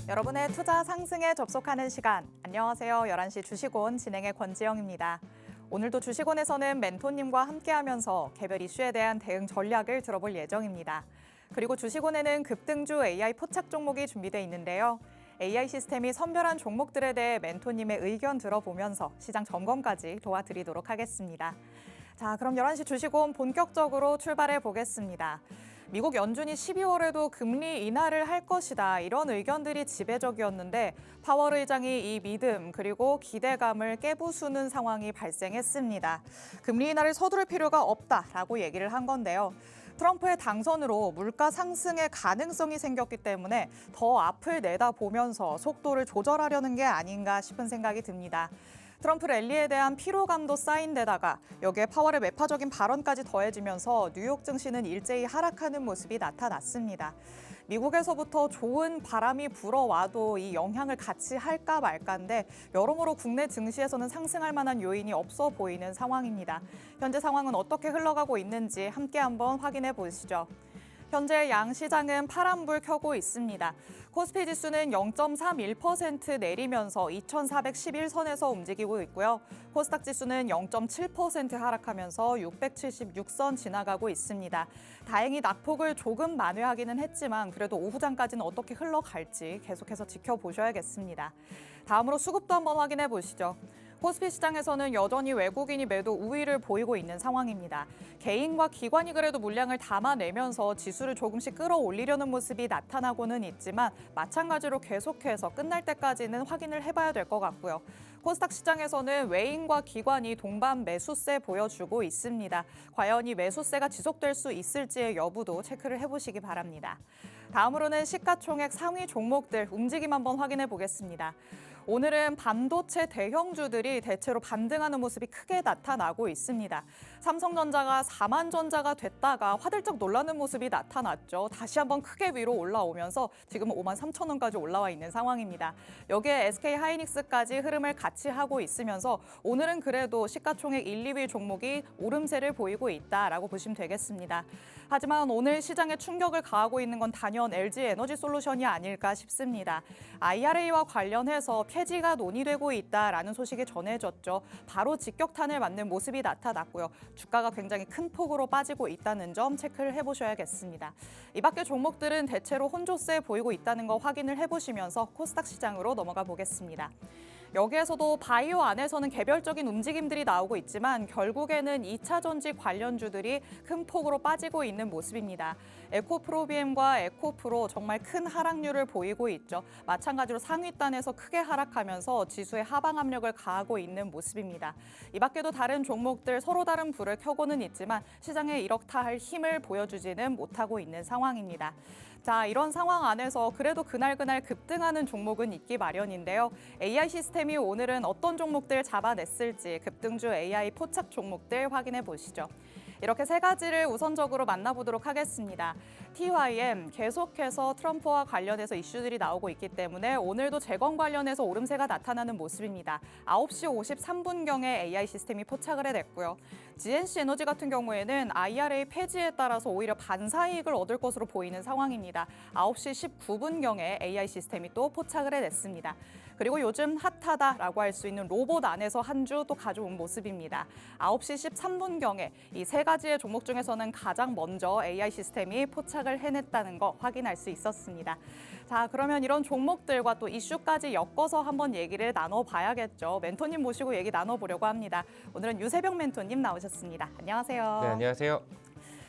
여러분의 투자 상승에 접속하는 시간. 안녕하세요. 11시 주식원 진행의 권지영입니다. 오늘도 주식원에서는 멘토님과 함께하면서 개별 이슈에 대한 대응 전략을 들어볼 예정입니다. 그리고 주식원에는 급등주 AI 포착 종목이 준비되어 있는데요. AI 시스템이 선별한 종목들에 대해 멘토님의 의견 들어보면서 시장 점검까지 도와드리도록 하겠습니다. 자, 그럼 11시 주식원 본격적으로 출발해 보겠습니다. 미국 연준이 12월에도 금리 인하를 할 것이다. 이런 의견들이 지배적이었는데 파월 의장이 이 믿음 그리고 기대감을 깨부수는 상황이 발생했습니다. 금리 인하를 서두를 필요가 없다라고 얘기를 한 건데요. 트럼프의 당선으로 물가 상승의 가능성이 생겼기 때문에 더 앞을 내다보면서 속도를 조절하려는 게 아닌가 싶은 생각이 듭니다. 트럼프 랠리에 대한 피로감도 쌓인 데다가 여기에 파월의 매파적인 발언까지 더해지면서 뉴욕 증시는 일제히 하락하는 모습이 나타났습니다. 미국에서부터 좋은 바람이 불어와도 이 영향을 같이 할까 말까인데 여러모로 국내 증시에서는 상승할 만한 요인이 없어 보이는 상황입니다. 현재 상황은 어떻게 흘러가고 있는지 함께 한번 확인해 보시죠. 현재 양 시장은 파란불 켜고 있습니다. 코스피 지수는 0.31% 내리면서 2,411선에서 움직이고 있고요. 코스닥 지수는 0.7% 하락하면서 676선 지나가고 있습니다. 다행히 낙폭을 조금 만회하기는 했지만 그래도 오후장까지는 어떻게 흘러갈지 계속해서 지켜보셔야겠습니다. 다음으로 수급도 한번 확인해 보시죠. 코스피 시장에서는 여전히 외국인이 매도 우위를 보이고 있는 상황입니다. 개인과 기관이 그래도 물량을 담아내면서 지수를 조금씩 끌어올리려는 모습이 나타나고는 있지만 마찬가지로 계속해서 끝날 때까지는 확인을 해봐야 될 것 같고요. 코스닥 시장에서는 외인과 기관이 동반 매수세 보여주고 있습니다. 과연 이 매수세가 지속될 수 있을지의 여부도 체크를 해보시기 바랍니다. 다음으로는 시가총액 상위 종목들 움직임 한번 확인해 보겠습니다. 오늘은 반도체 대형주들이 대체로 반등하는 모습이 크게 나타나고 있습니다. 삼성전자가 4만 전자가 됐다가 화들짝 놀라는 모습이 나타났죠. 다시 한번 크게 위로 올라오면서 지금은 5만 3천 원까지 올라와 있는 상황입니다. 여기에 SK하이닉스까지 흐름을 같이 하고 있으면서 오늘은 그래도 시가총액 1, 2위 종목이 오름세를 보이고 있다라고 보시면 되겠습니다. 하지만 오늘 시장에 충격을 가하고 있는 건 단연 LG에너지솔루션이 아닐까 싶습니다. IRA와 관련해서 폐지가 논의되고 있다라는 소식이 전해졌죠. 바로 직격탄을 맞는 모습이 나타났고요. 주가가 굉장히 큰 폭으로 빠지고 있다는 점 체크를 해보셔야겠습니다. 이 밖의 종목들은 대체로 혼조세 보이고 있다는 거 확인을 해보시면서 코스닥 시장으로 넘어가 보겠습니다. 여기에서도 바이오 안에서는 개별적인 움직임들이 나오고 있지만 결국에는 2차 전지 관련주들이 큰 폭으로 빠지고 있는 모습입니다. 에코프로비엠과 에코프로 정말 큰 하락률을 보이고 있죠. 마찬가지로 상위단에서 크게 하락하면서 지수에 하방 압력을 가하고 있는 모습입니다. 이 밖에도 다른 종목들 서로 다른 불을 켜고는 있지만 시장에 이렇다 할 힘을 보여주지는 못하고 있는 상황입니다. 자, 이런 상황 안에서 그래도 그날그날 급등하는 종목은 있기 마련인데요. AI 시스템이 오늘은 어떤 종목들 잡아냈을지 급등주 AI 포착 종목들 확인해 보시죠. 이렇게 세 가지를 우선적으로 만나보도록 하겠습니다. TYM 계속해서 트럼프와 관련해서 이슈들이 나오고 있기 때문에 오늘도 재건 관련해서 오름세가 나타나는 모습입니다. 9시 53분경에 AI 시스템이 포착을 해냈고요. GNC 에너지 같은 경우에는 IRA 폐지에 따라서 오히려 반사이익을 얻을 것으로 보이는 상황입니다. 9시 19분경에 AI 시스템이 또 포착을 해냈습니다. 그리고 요즘 핫하다라고 할 수 있는 로봇 안에서 한 주 또 가져온 모습입니다. 9시 13분경에 이 세 가지의 종목 중에서는 가장 먼저 AI 시스템이 포착을 해냈다는 거 확인할 수 있었습니다. 자, 그러면 이런 종목들과 또 이슈까지 엮어서 한번 얘기를 나눠봐야겠죠. 멘토님 모시고 얘기 나눠보려고 합니다. 오늘은 유세병 멘토님 나오셨습니다. 안녕하세요. 네, 안녕하세요.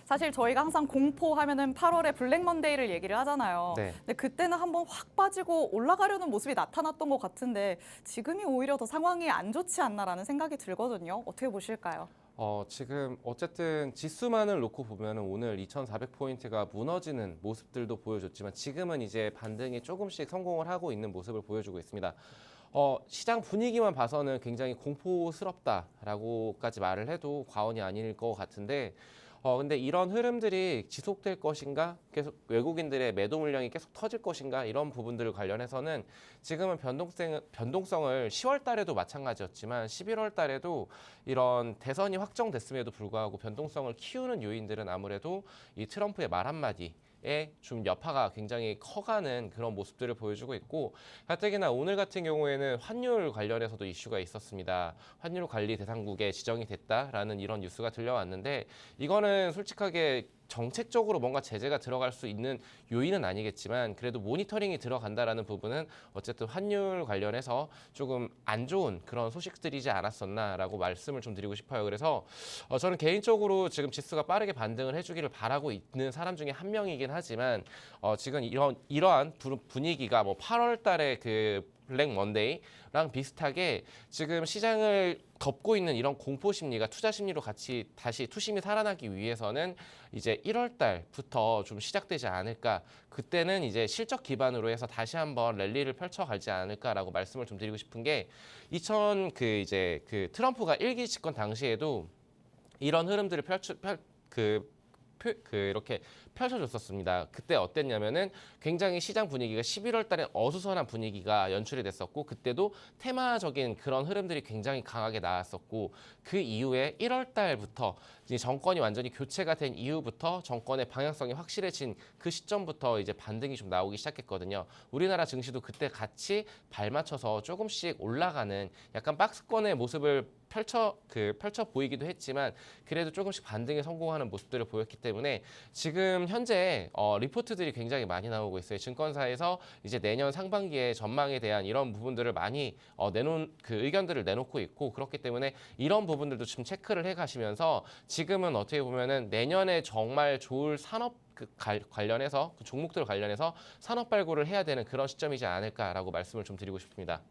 사실 저희가 항상 공포하면은 8월에 블랙 먼데이를 얘기를 하잖아요. 네. 근데 그때는 한번 확 빠지고 올라가려는 모습이 나타났던 것 같은데 지금이 오히려 더 상황이 안 좋지 않나라는 생각이 들거든요. 어떻게 보실까요? 지금 어쨌든 지수만을 놓고 보면 오늘 2,400포인트가 무너지는 모습들도 보여줬지만 지금은 이제 반등이 조금씩 성공을 하고 있는 모습을 보여주고 있습니다. 시장 분위기만 봐서는 굉장히 공포스럽다라고까지 말을 해도 과언이 아닐 것 같은데 근데 이런 흐름들이 지속될 것인가, 계속 외국인들의 매도 물량이 계속 터질 것인가 이런 부분들을 관련해서는 지금은 변동성을 10월 달에도 마찬가지였지만 11월 달에도 이런 대선이 확정됐음에도 불구하고 변동성을 키우는 요인들은 아무래도 이 트럼프의 말 한마디 좀 여파가 굉장히 커가는 그런 모습들을 보여주고 있고, 가뜩이나 오늘 같은 경우에는 환율 관련해서도 이슈가 있었습니다. 환율 관리 대상국에 지정이 됐다라는 이런 뉴스가 들려왔는데, 이거는 솔직하게 정책적으로 뭔가 제재가 들어갈 수 있는 요인은 아니겠지만 그래도 모니터링이 들어간다라는 부분은 어쨌든 환율 관련해서 조금 안 좋은 그런 소식들이지 않았었나라고 말씀을 좀 드리고 싶어요. 그래서 저는 개인적으로 지금 지수가 빠르게 반등을 해주기를 바라고 있는 사람 중에 한 명이긴 하지만 지금 이러한 분위기가 뭐 8월 달에 그 블랙 먼데이랑 비슷하게 지금 시장을 덮고 있는 이런 공포 심리가 투자 심리로 같이 다시 투심이 살아나기 위해서는 이제 1월 달부터 좀 시작되지 않을까. 그때는 이제 실적 기반으로 해서 다시 한번 랠리를 펼쳐가지 않을까라고 말씀을 좀 드리고 싶은 게, 그 트럼프가 일기 집권 당시에도 이런 흐름들을 이렇게 펼쳐줬었습니다. 그때 어땠냐면은 굉장히 시장 분위기가 11월 달에 어수선한 분위기가 연출이 됐었고, 그때도 테마적인 그런 흐름들이 굉장히 강하게 나왔었고, 그 이후에 1월 달부터 이제 정권이 완전히 교체가 된 이후부터 정권의 방향성이 확실해진 그 시점부터 이제 반등이 좀 나오기 시작했거든요. 우리나라 증시도 그때 같이 발맞춰서 조금씩 올라가는 약간 박스권의 모습을 펼쳐 보이기도 했지만 그래도 조금씩 반등에 성공하는 모습들을 보였기 때문에 지금 현재 리포트들이 굉장히 많이 나오고 있어요. 증권사에서 이제 내년 상반기에 전망에 대한 이런 부분들을 많이 내놓은 그 의견들을 내놓고 있고, 그렇기 때문에 이런 부분들도 좀 체크를 해 가시면서 지금은 어떻게 보면은 내년에 정말 좋을 산업 관련해서 그 종목들 관련해서 산업 발굴을 해야 되는 그런 시점이지 않을까라고 말씀을 좀 드리고 싶습니다.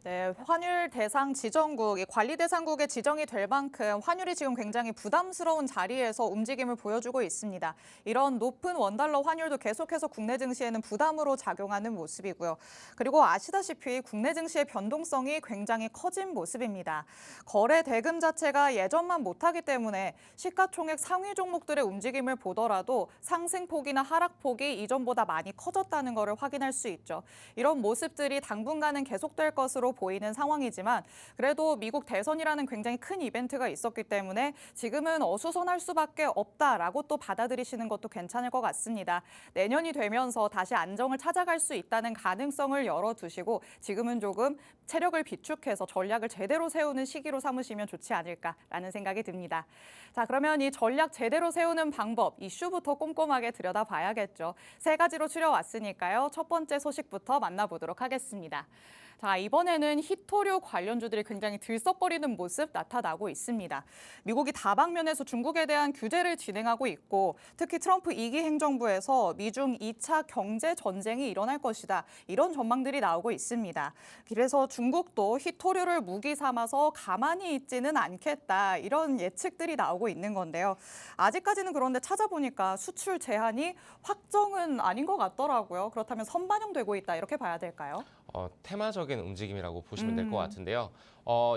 네, 환율 대상 지정국, 이 관리 대상국에 지정이 될 만큼 환율이 지금 굉장히 부담스러운 자리에서 움직임을 보여주고 있습니다. 이런 높은 원달러 환율도 계속해서 국내 증시에는 부담으로 작용하는 모습이고요. 그리고 아시다시피 국내 증시의 변동성이 굉장히 커진 모습입니다. 거래 대금 자체가 예전만 못하기 때문에 시가총액 상위 종목들의 움직임을 보더라도 상승폭이나 하락폭이 이전보다 많이 커졌다는 것을 확인할 수 있죠. 이런 모습들이 당분간은 계속될 것으로 보이는 상황이지만 그래도 미국 대선이라는 굉장히 큰 이벤트가 있었기 때문에 지금은 어수선할 수밖에 없다라고 또 받아들이시는 것도 괜찮을 것 같습니다. 내년이 되면서 다시 안정을 찾아갈 수 있다는 가능성을 열어두시고 지금은 조금 체력을 비축해서 전략을 제대로 세우는 시기로 삼으시면 좋지 않을까라는 생각이 듭니다. 자, 그러면 이 전략 제대로 세우는 방법, 이슈부터 꼼꼼하게 들여다봐야겠죠. 세 가지로 추려왔으니까요. 첫 번째 소식부터 만나보도록 하겠습니다. 자, 이번에는 히토류 관련주들이 굉장히 들썩거리는 모습 나타나고 있습니다. 미국이 다방면에서 중국에 대한 규제를 진행하고 있고 특히 트럼프 2기 행정부에서 미중 2차 경제 전쟁이 일어날 것이다. 이런 전망들이 나오고 있습니다. 그래서 중국도 히토류를 무기 삼아서 가만히 있지는 않겠다. 이런 예측들이 나오고 있는 건데요. 아직까지는 그런데 찾아보니까 수출 제한이 확정은 아닌 것 같더라고요. 그렇다면 선반영되고 있다. 이렇게 봐야 될까요? 테마적인 움직임이라고 보시면 될 것 같은데요.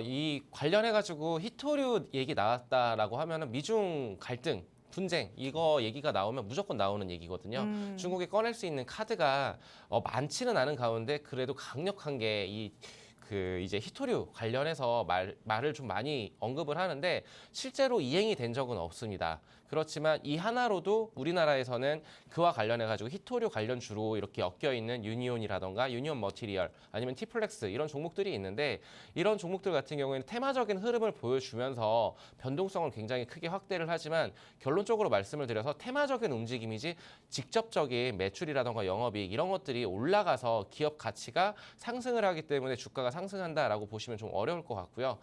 이 관련해가지고 히토류 얘기 나왔다라고 하면은 미중 갈등, 분쟁 이거 얘기가 나오면 무조건 나오는 얘기거든요. 중국이 꺼낼 수 있는 카드가 많지는 않은 가운데 그래도 강력한 게 이제 히토류 관련해서 말을 좀 많이 언급을 하는데 실제로 이행이 된 적은 없습니다. 그렇지만 이 하나로도 우리나라에서는 그와 관련해가지고 히토류 관련주로 이렇게 엮여있는 유니온이라던가 유니온 머티리얼 아니면 티플렉스 이런 종목들이 있는데 이런 종목들 같은 경우에는 테마적인 흐름을 보여주면서 변동성을 굉장히 크게 확대를 하지만 결론적으로 말씀을 드려서 테마적인 움직임이지 직접적인 매출이라던가 영업이익 이런 것들이 올라가서 기업 가치가 상승을 하기 때문에 주가가 상승한다라고 보시면 좀 어려울 것 같고요.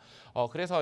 그래서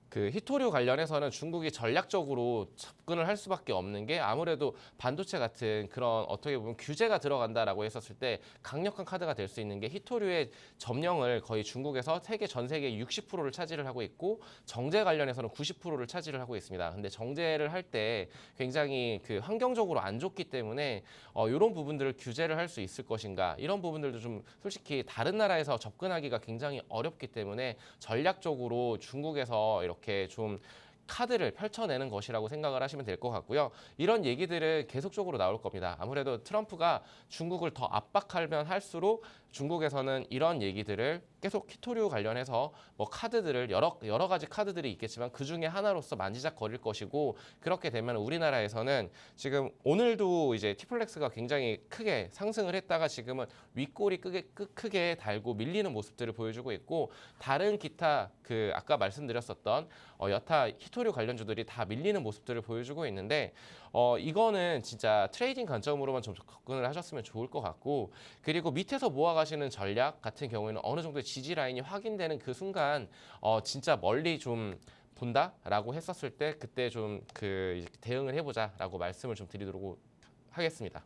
그 히토류 관련해서는 중국이 전략적으로 접근을 할 수밖에 없는 게 아무래도 반도체 같은 그런 어떻게 보면 규제가 들어간다라고 했었을 때 강력한 카드가 될 수 있는 게 히토류의 점령을 거의 중국에서 전 세계 60%를 차지를 하고 있고 정제 관련해서는 90%를 차지를 하고 있습니다. 근데 정제를 할 때 굉장히 그 환경적으로 안 좋기 때문에 이런 부분들을 규제를 할 수 있을 것인가 이런 부분들도 좀 솔직히 다른 나라에서 접근하기가 굉장히 어렵기 때문에 전략적으로 중국에서 이렇게 좀 카드를 펼쳐내는 것이라고 생각을 하시면 될 것 같고요. 이런 얘기들은 계속적으로 나올 겁니다. 아무래도 트럼프가 중국을 더 압박하면 할수록 중국에서는 이런 얘기들을 계속 히토류 관련해서 뭐 카드들을 여러 가지 카드들이 있겠지만 그 중에 하나로서 만지작거릴 것이고, 그렇게 되면 우리나라에서는 지금 오늘도 이제 티플렉스가 굉장히 크게 상승을 했다가 지금은 윗골이 크게 달고 밀리는 모습들을 보여주고 있고, 다른 기타 그 아까 말씀드렸었던 여타 히토류 관련주들이 다 밀리는 모습들을 보여주고 있는데, 이거는 진짜 트레이딩 관점으로만 좀 접근을 하셨으면 좋을 것 같고, 그리고 밑에서 모아가시는 전략 같은 경우에는 어느 정도 지지 라인이 확인되는 그 순간 진짜 멀리 좀 본다라고 했었을 때 그때 좀 그 대응을 해보자라고 말씀을 좀 드리도록 하겠습니다.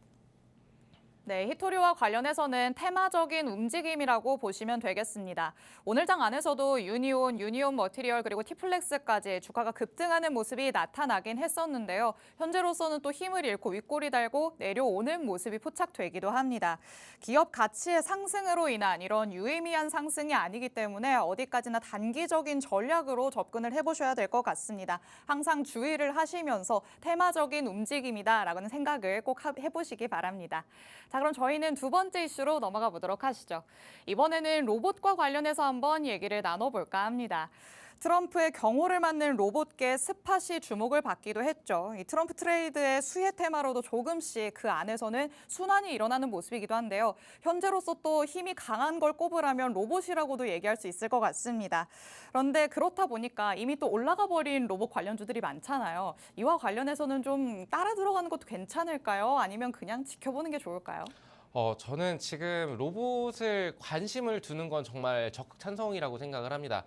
네, 히토류와 관련해서는 테마적인 움직임이라고 보시면 되겠습니다. 오늘 장 안에서도 유니온 머티리얼 그리고 티플렉스까지 주가가 급등하는 모습이 나타나긴 했었는데요. 현재로서는 또 힘을 잃고 윗골이 달고 내려오는 모습이 포착되기도 합니다. 기업 가치의 상승으로 인한 이런 유의미한 상승이 아니기 때문에 어디까지나 단기적인 전략으로 접근을 해보셔야 될 것 같습니다. 항상 주의를 하시면서 테마적인 움직임이다라는 생각을 꼭 해보시기 바랍니다. 자, 그럼 저희는 두 번째 이슈로 넘어가 보도록 하시죠. 이번에는 로봇과 관련해서 한번 얘기를 나눠볼까 합니다. 트럼프의 경호를 맡는 로봇계 스팟이 주목을 받기도 했죠. 이 트럼프 트레이드의 수혜 테마로도 조금씩 그 안에서는 순환이 일어나는 모습이기도 한데요. 현재로서 또 힘이 강한 걸 꼽으라면 로봇이라고도 얘기할 수 있을 것 같습니다. 그런데 그렇다 보니까 이미 또 올라가 버린 로봇 관련주들이 많잖아요. 이와 관련해서는 좀 따라 들어가는 것도 괜찮을까요? 아니면 그냥 지켜보는 게 좋을까요? 저는 지금 로봇을 관심을 두는 건 정말 적극 찬성이라고 생각을 합니다.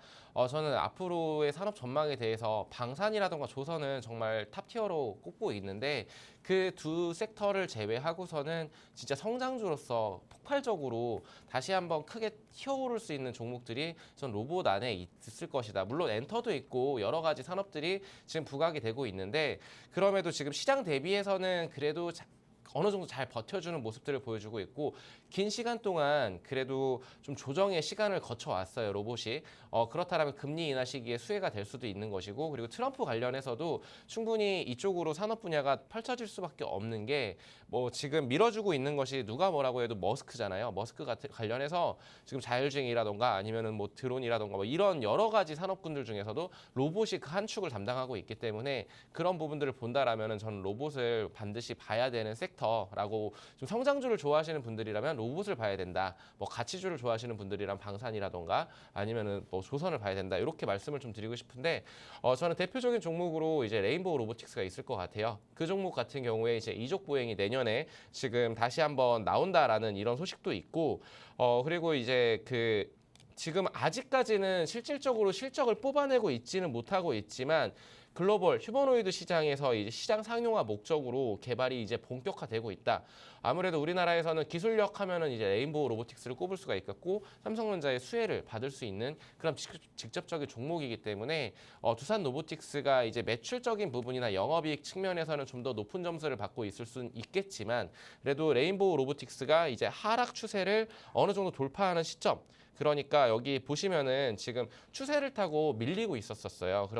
저는 앞으로의 산업 전망에 대해서 방산이라든가 조선은 정말 탑티어로 꼽고 있는데, 그 두 섹터를 제외하고서는 진짜 성장주로서 폭발적으로 다시 한번 크게 튀어오를 수 있는 종목들이 전 로봇 안에 있을 것이다. 물론 엔터도 있고 여러 가지 산업들이 지금 부각이 되고 있는데, 그럼에도 지금 시장 대비해서는 그래도 어느 정도 잘 버텨주는 모습들을 보여주고 있고, 긴 시간 동안 그래도 좀 조정의 시간을 거쳐왔어요, 로봇이. 그렇다면 금리 인하 시기에 수혜가 될 수도 있는 것이고, 그리고 트럼프 관련해서도 충분히 이쪽으로 산업 분야가 펼쳐질 수밖에 없는 게, 뭐 지금 밀어주고 있는 것이 누가 뭐라고 해도 머스크잖아요. 머스크 같은 관련해서 지금 자율주행이라던가 아니면은 뭐 드론이라던가 뭐 이런 여러 가지 산업군들 중에서도 로봇이 그 한 축을 담당하고 있기 때문에, 그런 부분들을 본다라면은 저는 로봇을 반드시 봐야 되는 섹터라고, 좀 성장주를 좋아하시는 분들이라면 로봇을 봐야 된다. 뭐 가치주를 좋아하시는 분들이란 방산이라던가 아니면은 뭐 조선을 봐야 된다. 이렇게 말씀을 좀 드리고 싶은데, 저는 대표적인 종목으로 이제 레인보우 로보틱스가 있을 것 같아요. 그 종목 같은 경우에 이제 이족 보행이 내년에 지금 다시 한번 나온다라는 이런 소식도 있고, 그리고 이제 지금 아직까지는 실질적으로 실적을 뽑아내고 있지는 못하고 있지만, 글로벌 휴머노이드 시장에서 이제 시장 상용화 목적으로 개발이 이제 본격화되고 있다. 아무래도 우리나라에서는 기술력 하면은 이제 레인보우 로보틱스를 꼽을 수가 있겠고, 삼성전자의 수혜를 받을 수 있는 그런 직접적인 종목이기 때문에 두산 로보틱스가 이제 매출적인 부분이나 영업이익 측면에서는 좀 더 높은 점수를 받고 있을 수는 있겠지만, 그래도 레인보우 로보틱스가 이제 하락 추세를 어느 정도 돌파하는 시점, 그러니까 여기 보시면은 지금 추세를 타고 밀리고 있었어요.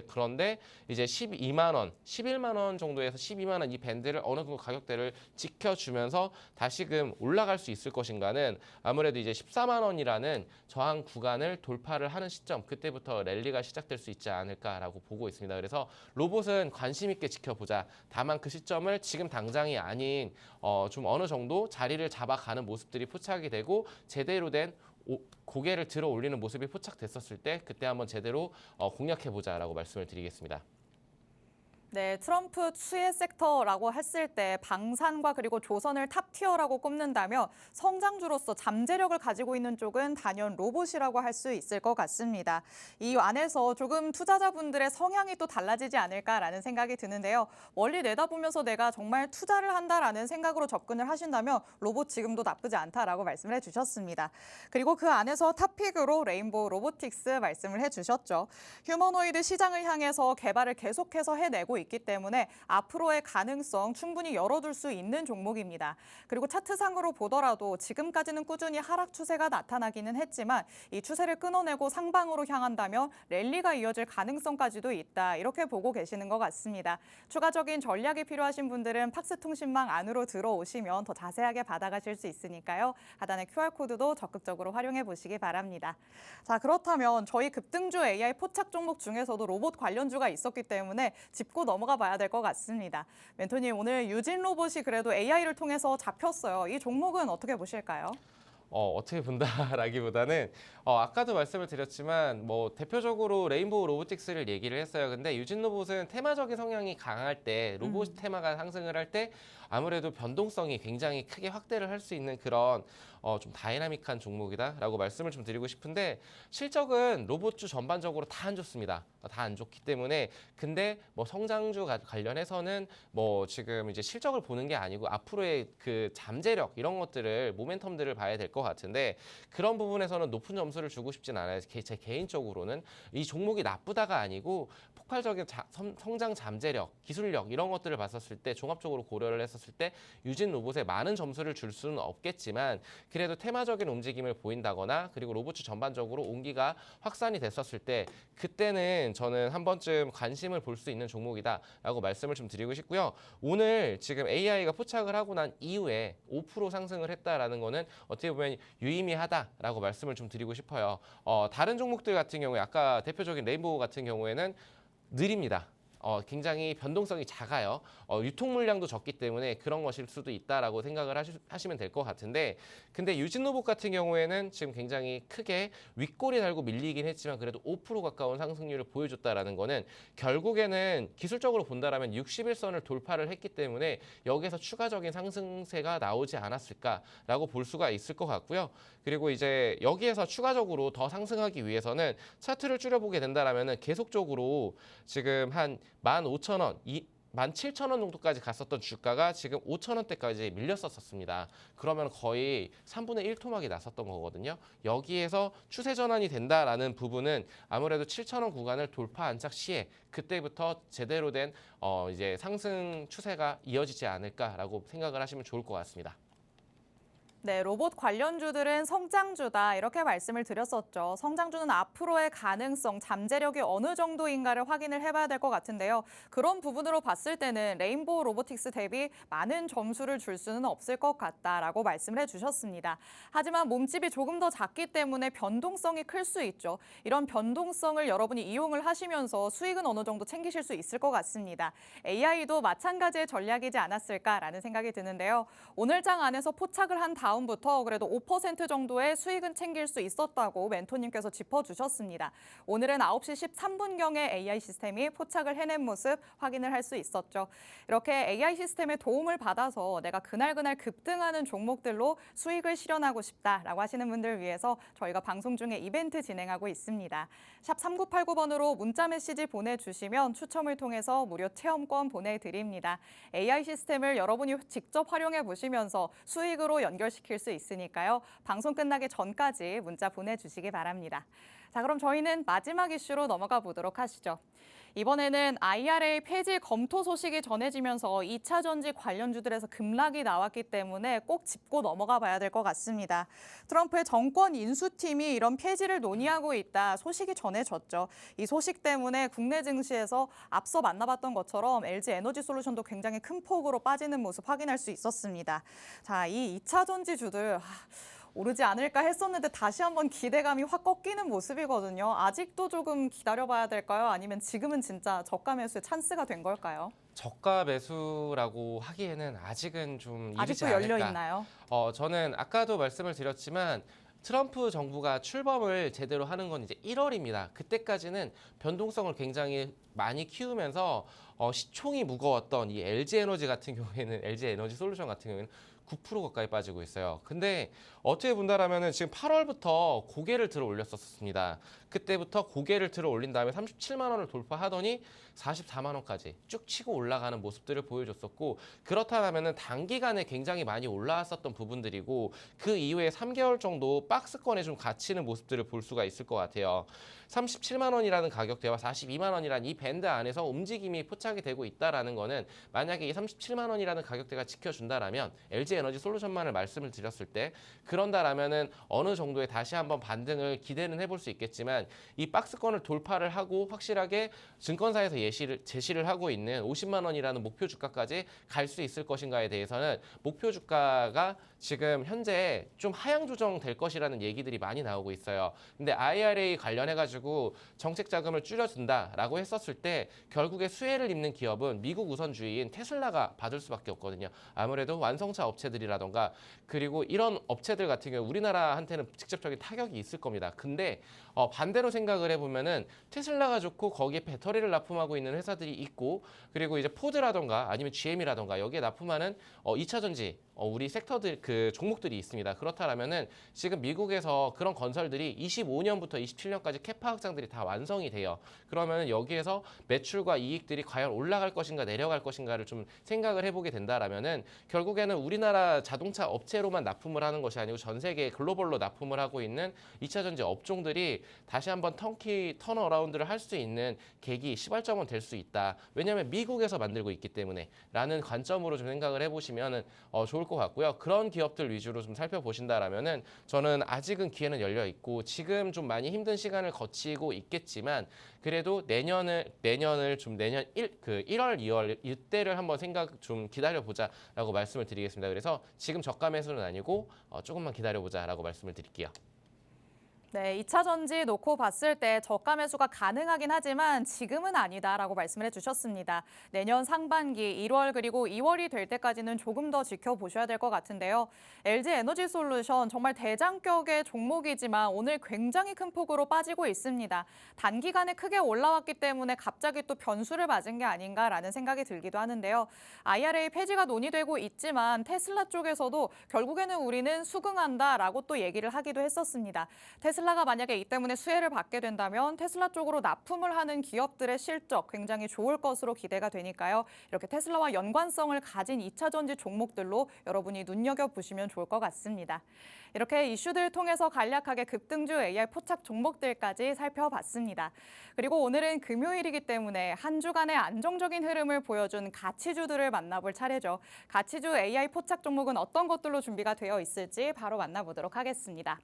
그런데 이제 12만 원, 11만 원 정도에서 12만 원 이 밴드를 어느 정도 가격대를 지켜주면서 다시금 올라갈 수 있을 것인가는, 아무래도 이제 14만 원이라는 저항 구간을 돌파를 하는 시점, 그때부터 랠리가 시작될 수 있지 않을까라고 보고 있습니다. 그래서 로봇은 관심 있게 지켜보자. 다만 그 시점을 지금 당장이 아닌 좀 어느 정도 자리를 잡아가는 모습들이 포착이 되고, 제대로 된 고개를 들어 올리는 모습이 포착됐었을 때 그때 한번 제대로 공략해보자라고 말씀을 드리겠습니다. 네, 트럼프 수혜 섹터라고 했을 때 방산과 그리고 조선을 탑티어라고 꼽는다면 성장주로서 잠재력을 가지고 있는 쪽은 단연 로봇이라고 할 수 있을 것 같습니다. 이 안에서 조금 투자자분들의 성향이 또 달라지지 않을까라는 생각이 드는데요. 멀리 내다보면서 내가 정말 투자를 한다라는 생각으로 접근을 하신다면 로봇 지금도 나쁘지 않다라고 말씀을 해주셨습니다. 그리고 그 안에서 탑픽으로 레인보우 로보틱스 말씀을 해주셨죠. 휴머노이드 시장을 향해서 개발을 계속해서 해내고 있기 때문에 앞으로의 가능성 충분히 열어둘 수 있는 종목입니다. 그리고 차트상으로 보더라도 지금까지는 꾸준히 하락 추세가 나타나기는 했지만 이 추세를 끊어내고 상방으로 향한다면 랠리가 이어질 가능성까지도 있다. 이렇게 보고 계시는 것 같습니다. 추가적인 전략이 필요하신 분들은 팍스통신망 안으로 들어오시면 더 자세하게 받아가실 수 있으니까요. 하단의 QR코드도 적극적으로 활용해 보시기 바랍니다. 자, 그렇다면 저희 급등주 AI 포착 종목 중에서도 로봇 관련주가 있었기 때문에 짚고 넘어가 봐야 될 것 같습니다. 멘토님, 오늘 유진 로봇이 그래도 AI를 통해서 잡혔어요. 이 종목은 어떻게 보실까요? 어떻게 본다라기보다는 아까도 말씀을 드렸지만 뭐 대표적으로 레인보우 로보틱스를 얘기를 했어요. 근데 유진 로봇은 테마적인 성향이 강할 때 로봇 테마가 상승을 할 때 아무래도 변동성이 굉장히 크게 확대를 할 수 있는 그런 좀 다이나믹한 종목이다라고 말씀을 좀 드리고 싶은데 실적은 로봇주 전반적으로 다 안 좋습니다. 다 안 좋기 때문에 근데 뭐 성장주 관련해서는 뭐 지금 이제 실적을 보는 게 아니고 앞으로의 그 잠재력 이런 것들을 모멘텀들을 봐야 될 것 같은데 그런 부분에서는 높은 점수를 주고 싶진 않아요. 제 개인적으로는 이 종목이 나쁘다가 아니고 폭발적인 성장 잠재력, 기술력 이런 것들을 봤었을 때 종합적으로 고려를 했었을 때 유진 로봇에 많은 점수를 줄 수는 없겠지만 그래도 테마적인 움직임을 보인다거나 그리고 로봇주 전반적으로 온기가 확산이 됐었을 때 그때는 저는 한 번쯤 관심을 볼 수 있는 종목이다라고 말씀을 좀 드리고 싶고요. 오늘 지금 AI가 포착을 하고 난 이후에 5% 상승을 했다라는 거는 어떻게 보면 유의미하다라고 말씀을 좀 드리고 싶어요. 다른 종목들 같은 경우에 아까 대표적인 레인보우 같은 경우에는 느립니다. 굉장히 변동성이 작아요. 유통 물량도 적기 때문에 그런 것일 수도 있다라고 생각을 하시면 될 것 같은데 근데 유진 로봇 같은 경우에는 지금 굉장히 크게 윗골이 달고 밀리긴 했지만 그래도 5% 가까운 상승률을 보여줬다라는 거는 결국에는 기술적으로 본다라면 61선을 돌파를 했기 때문에 여기서 추가적인 상승세가 나오지 않았을까라고 볼 수가 있을 것 같고요. 그리고 이제 여기에서 추가적으로 더 상승하기 위해서는 차트를 줄여보게 된다라면은 계속적으로 지금 한 15,000원, 17,000원 정도까지 갔었던 주가가 지금 5,000원대까지 밀렸었습니다. 그러면 거의 3분의 1 토막이 났었던 거거든요. 여기에서 추세 전환이 된다라는 부분은 아무래도 7,000원 구간을 돌파 안착 시에 그때부터 제대로 된 이제 상승 추세가 이어지지 않을까라고 생각을 하시면 좋을 것 같습니다. 네, 로봇 관련주들은 성장주다 이렇게 말씀을 드렸었죠. 성장주는 앞으로의 가능성, 잠재력이 어느 정도인가를 확인을 해봐야 될 것 같은데요. 그런 부분으로 봤을 때는 레인보우 로보틱스 대비 많은 점수를 줄 수는 없을 것 같다라고 말씀을 해주셨습니다. 하지만 몸집이 조금 더 작기 때문에 변동성이 클 수 있죠. 이런 변동성을 여러분이 이용을 하시면서 수익은 어느 정도 챙기실 수 있을 것 같습니다. AI도 마찬가지의 전략이지 않았을까라는 생각이 드는데요. 오늘 장 안에서 포착을 한 다음부터 그래도 5% 정도의 수익은 챙길 수 있었다고 멘토님께서 짚어주셨습니다. 오늘은 9시 13분경에 AI 시스템이 포착을 해낸 모습 확인을 할 수 있었죠. 이렇게 AI 시스템의 도움을 받아서 내가 그날 급등하는 종목들로 수익을 실현하고 싶다라고 하시는 분들 위해서 저희가 방송 중에 이벤트 진행하고 있습니다. 샵 3989번으로 문자 메시지 보내주시면 추첨을 통해서 무료 체험권 보내드립니다. AI 시스템을 여러분이 직접 활용해 보시면서 수익으로 연결시킬 수 있으니까요. 방송 끝나기 전까지 문자 보내주시기 바랍니다. 자, 그럼 저희는 마지막 이슈로 넘어가 보도록 하시죠. 이번에는 IRA 폐지 검토 소식이 전해지면서 2차 전지 관련주들에서 급락이 나왔기 때문에 꼭 짚고 넘어가 봐야 될 것 같습니다. 트럼프의 정권 인수팀이 이런 폐지를 논의하고 있다 소식이 전해졌죠. 이 소식 때문에 국내 증시에서 앞서 만나봤던 것처럼 LG 에너지 솔루션도 굉장히 큰 폭으로 빠지는 모습 확인할 수 있었습니다. 자, 이 2차 전지주들 오르지 않을까 했었는데 다시 한번 기대감이 확 꺾이는 모습이거든요. 아직도 조금 기다려봐야 될까요? 아니면 지금은 진짜 저가 매수의 찬스가 된 걸까요? 저가 매수라고 하기에는 아직은 좀 이르지 아직도 않을까. 열려 있나요? 저는 아까도 말씀을 드렸지만 트럼프 정부가 출범을 제대로 하는 건 이제 1월입니다. 그때까지는 변동성을 굉장히 많이 키우면서 시총이 무거웠던 이 LG 에너지 같은 경우에는 LG 에너지 솔루션 같은 경우에는 9% 가까이 빠지고 있어요. 근데 어떻게 본다라면은 지금 8월부터 고개를 들어 올렸었습니다. 그때부터 고개를 들어 올린 다음에 37만 원을 돌파하더니 44만 원까지 쭉 치고 올라가는 모습들을 보여줬었고 그렇다면은 단기간에 굉장히 많이 올라왔었던 부분들이고 그 이후에 3개월 정도 박스권에 좀 갇히는 모습들을 볼 수가 있을 것 같아요. 37만 원이라는 가격대와 42만 원이라는 이 밴드 안에서 움직임이 포착이 포착이 되고 있다라는 거는 만약에 이 37만 원이라는 가격대가 지켜준다라면 LG 에너지 솔루션만을 말씀을 드렸을 때 그런다라면은 어느 정도의 다시 한번 반등을 기대는 해볼 수 있겠지만 이 박스권을 돌파를 하고 확실하게 증권사에서 제시를 하고 있는 50만 원이라는 목표 주가까지 갈 수 있을 것인가에 대해서는 목표 주가가 지금 현재 좀 하향 조정될 것이라는 얘기들이 많이 나오고 있어요. 근데 IRA 관련해가지고 정책 자금을 줄여준다라고 했었을 때 결국에 수혜를 입는 기업은 미국 우선주의인 테슬라가 받을 수밖에 없거든요. 아무래도 완성차 업체들이라던가 그리고 이런 업체들 같은 경우 우리나라한테는 직접적인 타격이 있을 겁니다. 근데 반대로 생각을 해보면은 테슬라가 좋고 거기에 배터리를 납품하고 있는 회사들이 있고 그리고 이제 포드라던가 아니면 GM이라던가 여기에 납품하는 2차 전지 우리 섹터들 그 종목들이 있습니다. 그렇다면은 지금 미국에서 그런 건설들이 25년부터 27년까지 캐파 확장들이 다 완성이 돼요. 그러면 여기에서 매출과 이익들이 과연 올라갈 것인가 내려갈 것인가를 좀 생각을 해보게 된다라면은 결국에는 우리나라 자동차 업체로만 납품을 하는 것이 아니고 전 세계 글로벌로 납품을 하고 있는 2차 전지 업종들이 다시 한번 턴어라운드를 할 수 있는 계기 시발점은 될 수 있다. 왜냐하면 미국에서 만들고 있기 때문에 라는 관점으로 좀 생각을 해보시면 좋을 것 같고요. 그런 기업들 위주로 좀 살펴보신다라면은 저는 아직은 기회는 열려 있고 지금 좀 많이 힘든 시간을 거치고 있겠지만 그래도 내년 1월, 2월 이때를 한번 생각 좀 기다려 보자라고 말씀을 드리겠습니다. 그래서 지금 저가 매수는 아니고 조금만 기다려 보자라고 말씀을 드릴게요. 네, 2차 전지 놓고 봤을 때 저가 매수가 가능하긴 하지만 지금은 아니다라고 말씀을 해주셨습니다. 내년 상반기 1월 그리고 2월이 될 때까지는 조금 더 지켜보셔야 될 것 같은데요. LG 에너지 솔루션 정말 대장격의 종목이지만 오늘 굉장히 큰 폭으로 빠지고 있습니다. 단기간에 크게 올라왔기 때문에 갑자기 또 변수를 맞은 게 아닌가라는 생각이 들기도 하는데요. IRA 폐지가 논의되고 있지만 테슬라 쪽에서도 결국에는 우리는 수긍한다라고 또 얘기를 하기도 했었습니다. 테슬라가 만약에 이 때문에 수혜를 받게 된다면 테슬라 쪽으로 납품을 하는 기업들의 실적 굉장히 좋을 것으로 기대가 되니까요. 이렇게 테슬라와 연관성을 가진 2차 전지 종목들로 여러분이 눈여겨보시면 좋을 것 같습니다. 이렇게 이슈들 통해서 간략하게 급등주 AI 포착 종목들까지 살펴봤습니다. 그리고 오늘은 금요일이기 때문에 한 주간의 안정적인 흐름을 보여준 가치주들을 만나볼 차례죠. 가치주 AI 포착 종목은 어떤 것들로 준비가 되어 있을지 바로 만나보도록 하겠습니다.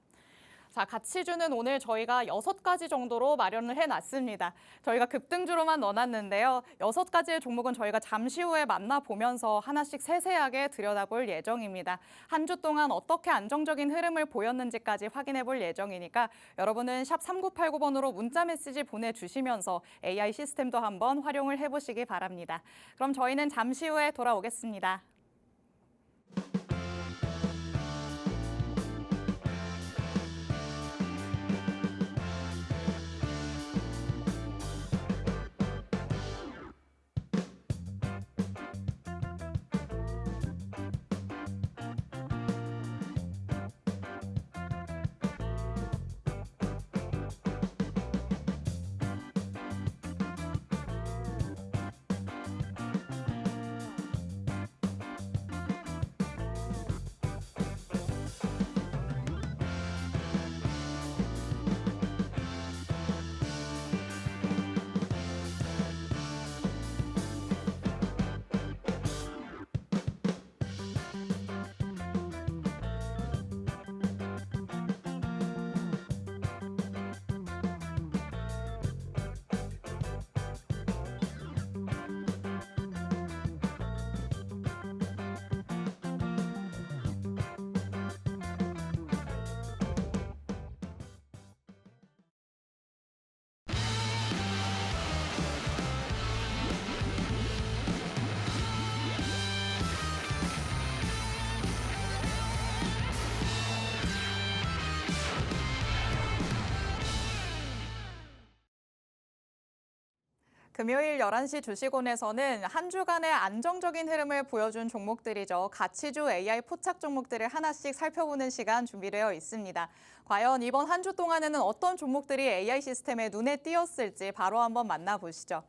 자, 가치주는 오늘 저희가 6가지 정도로 마련을 해놨습니다. 저희가 급등주로만 넣어놨는데요. 6가지의 종목은 저희가 잠시 후에 만나보면서 하나씩 세세하게 들여다볼 예정입니다. 한 주 동안 어떻게 안정적인 흐름을 보였는지까지 확인해볼 예정이니까 여러분은 샵 3989번으로 문자 메시지 보내주시면서 AI 시스템도 한번 활용을 해보시기 바랍니다. 그럼 저희는 잠시 후에 돌아오겠습니다. 금요일 11시 주식원에서는 한 주간의 안정적인 흐름을 보여준 종목들이죠. 가치주 AI 포착 종목들을 하나씩 살펴보는 시간 준비되어 있습니다. 과연 이번 한 주 동안에는 어떤 종목들이 AI 시스템에 눈에 띄었을지 바로 한번 만나보시죠.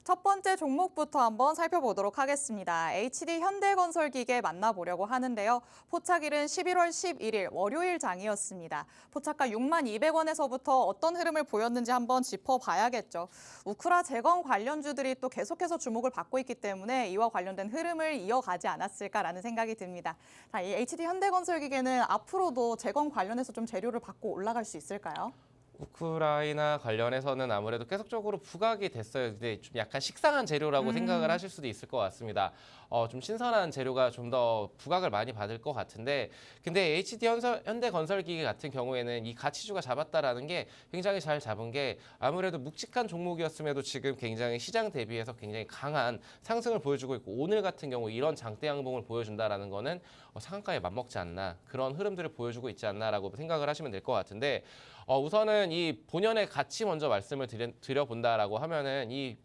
첫 번째 종목부터 한번 살펴보도록 하겠습니다. HD 현대건설기계 만나보려고 하는데요. 포착일은 11월 11일 월요일 장이었습니다. 포착가 62,200원에서부터 어떤 흐름을 보였는지 한번 짚어봐야겠죠. 우크라 재건 관련주들이 또 계속해서 주목을 받고 있기 때문에 이와 관련된 흐름을 이어가지 않았을까라는 생각이 듭니다. 자, 이 HD 현대건설기계는 앞으로도 재건 관련해서 좀 재료를 받고 올라갈 수 있을까요? 우크라이나 관련해서는 아무래도 계속적으로 부각이 됐어요. 근데 좀 약간 식상한 재료라고 생각을 하실 수도 있을 것 같습니다. 좀 신선한 재료가 좀 더 부각을 많이 받을 것 같은데, 근데 HD 현대건설기계 같은 경우에는 이 가치주가 잡았다라는 게 굉장히 잘 잡은 게 아무래도 묵직한 종목이었음에도 지금 굉장히 시장 대비해서 굉장히 강한 상승을 보여주고 있고, 오늘 같은 경우 이런 장대 양봉을 보여준다라는 거는 상한가에 맞먹지 않나, 그런 흐름들을 보여주고 있지 않나라고 생각을 하시면 될 것 같은데, 우선은 이 본연의 가치 먼저 말씀을 드려본다라고 하면은 이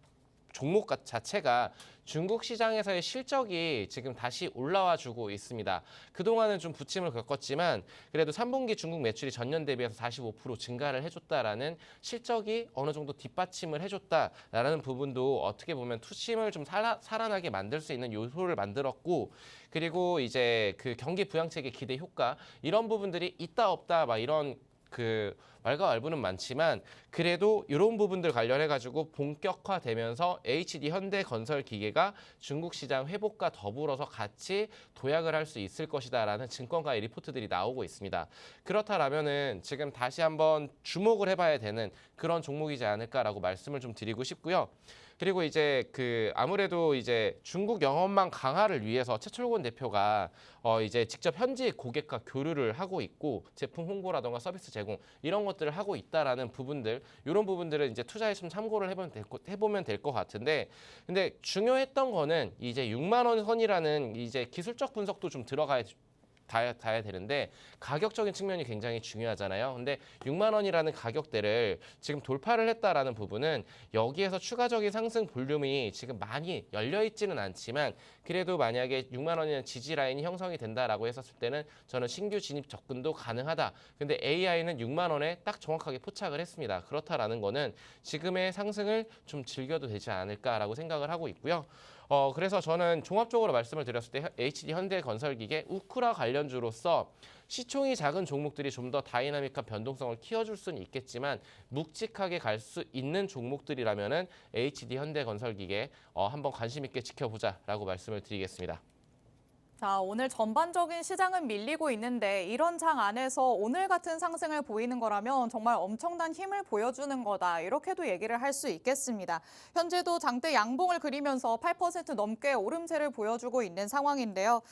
종목 자체가 중국 시장에서의 실적이 지금 다시 올라와 주고 있습니다. 그동안은 좀 부침을 겪었지만 그래도 3분기 중국 매출이 전년 대비해서 45% 증가를 해줬다라는 실적이 어느 정도 뒷받침을 해줬다라는 부분도 어떻게 보면 투심을 좀 살아나게 만들 수 있는 요소를 만들었고, 그리고 이제 그 경기 부양책의 기대 효과, 이런 부분들이 있다 없다 막 이런 그 왈가왈부는 많지만 그래도 이런 부분들 관련해 가지고 본격화되면서 HD 현대건설기계가 중국 시장 회복과 더불어서 같이 도약을 할 수 있을 것이다라는 증권가의 리포트들이 나오고 있습니다. 그렇다라면은 지금 다시 한번 주목을 해봐야 되는 그런 종목이지 않을까라고 말씀을 좀 드리고 싶고요. 그리고 이제 그 아무래도 이제 중국 영업망 강화를 위해서 최철곤 대표가 이제 직접 현지 고객과 교류를 하고 있고, 제품 홍보라던가 서비스 제공 이런 것들을 하고 있다라는 부분들, 이런 부분들은 이제 투자에 좀 참고를 해보면 될 것 같은데, 근데 중요했던 거는 이제 6만 원 선이라는 이제 기술적 분석도 좀 들어가야 되는데, 가격적인 측면이 굉장히 중요하잖아요. 근데 6만 원이라는 가격대를 지금 돌파를 했다라는 부분은 여기에서 추가적인 상승 볼륨이 지금 많이 열려 있지는 않지만, 그래도 만약에 6만 원이라는 지지 라인이 형성이 된다라고 했었을 때는 저는 신규 진입 접근도 가능하다. 근데 AI는 6만 원에 딱 정확하게 포착을 했습니다. 그렇다라는 거는 지금의 상승을 좀 즐겨도 되지 않을까라고 생각을 하고 있고요. 그래서 저는 종합적으로 말씀을 드렸을 때 HD 현대건설기계 우크라 관련주로서 시총이 작은 종목들이 좀 더 다이나믹한 변동성을 키워줄 수는 있겠지만, 묵직하게 갈 수 있는 종목들이라면은 HD 현대건설기계 한번 관심 있게 지켜보자라고 말씀을 드리겠습니다. 자, 오늘 전반적인 시장은 밀리고 있는데 이런 장 안에서 오늘 같은 상승을 보이는 거라면 정말 엄청난 힘을 보여주는 거다, 이렇게도 얘기를 할 수 있겠습니다. 현재도 장대 양봉을 그리면서 8% 넘게 오름세를 보여주고 있는 상황인데요.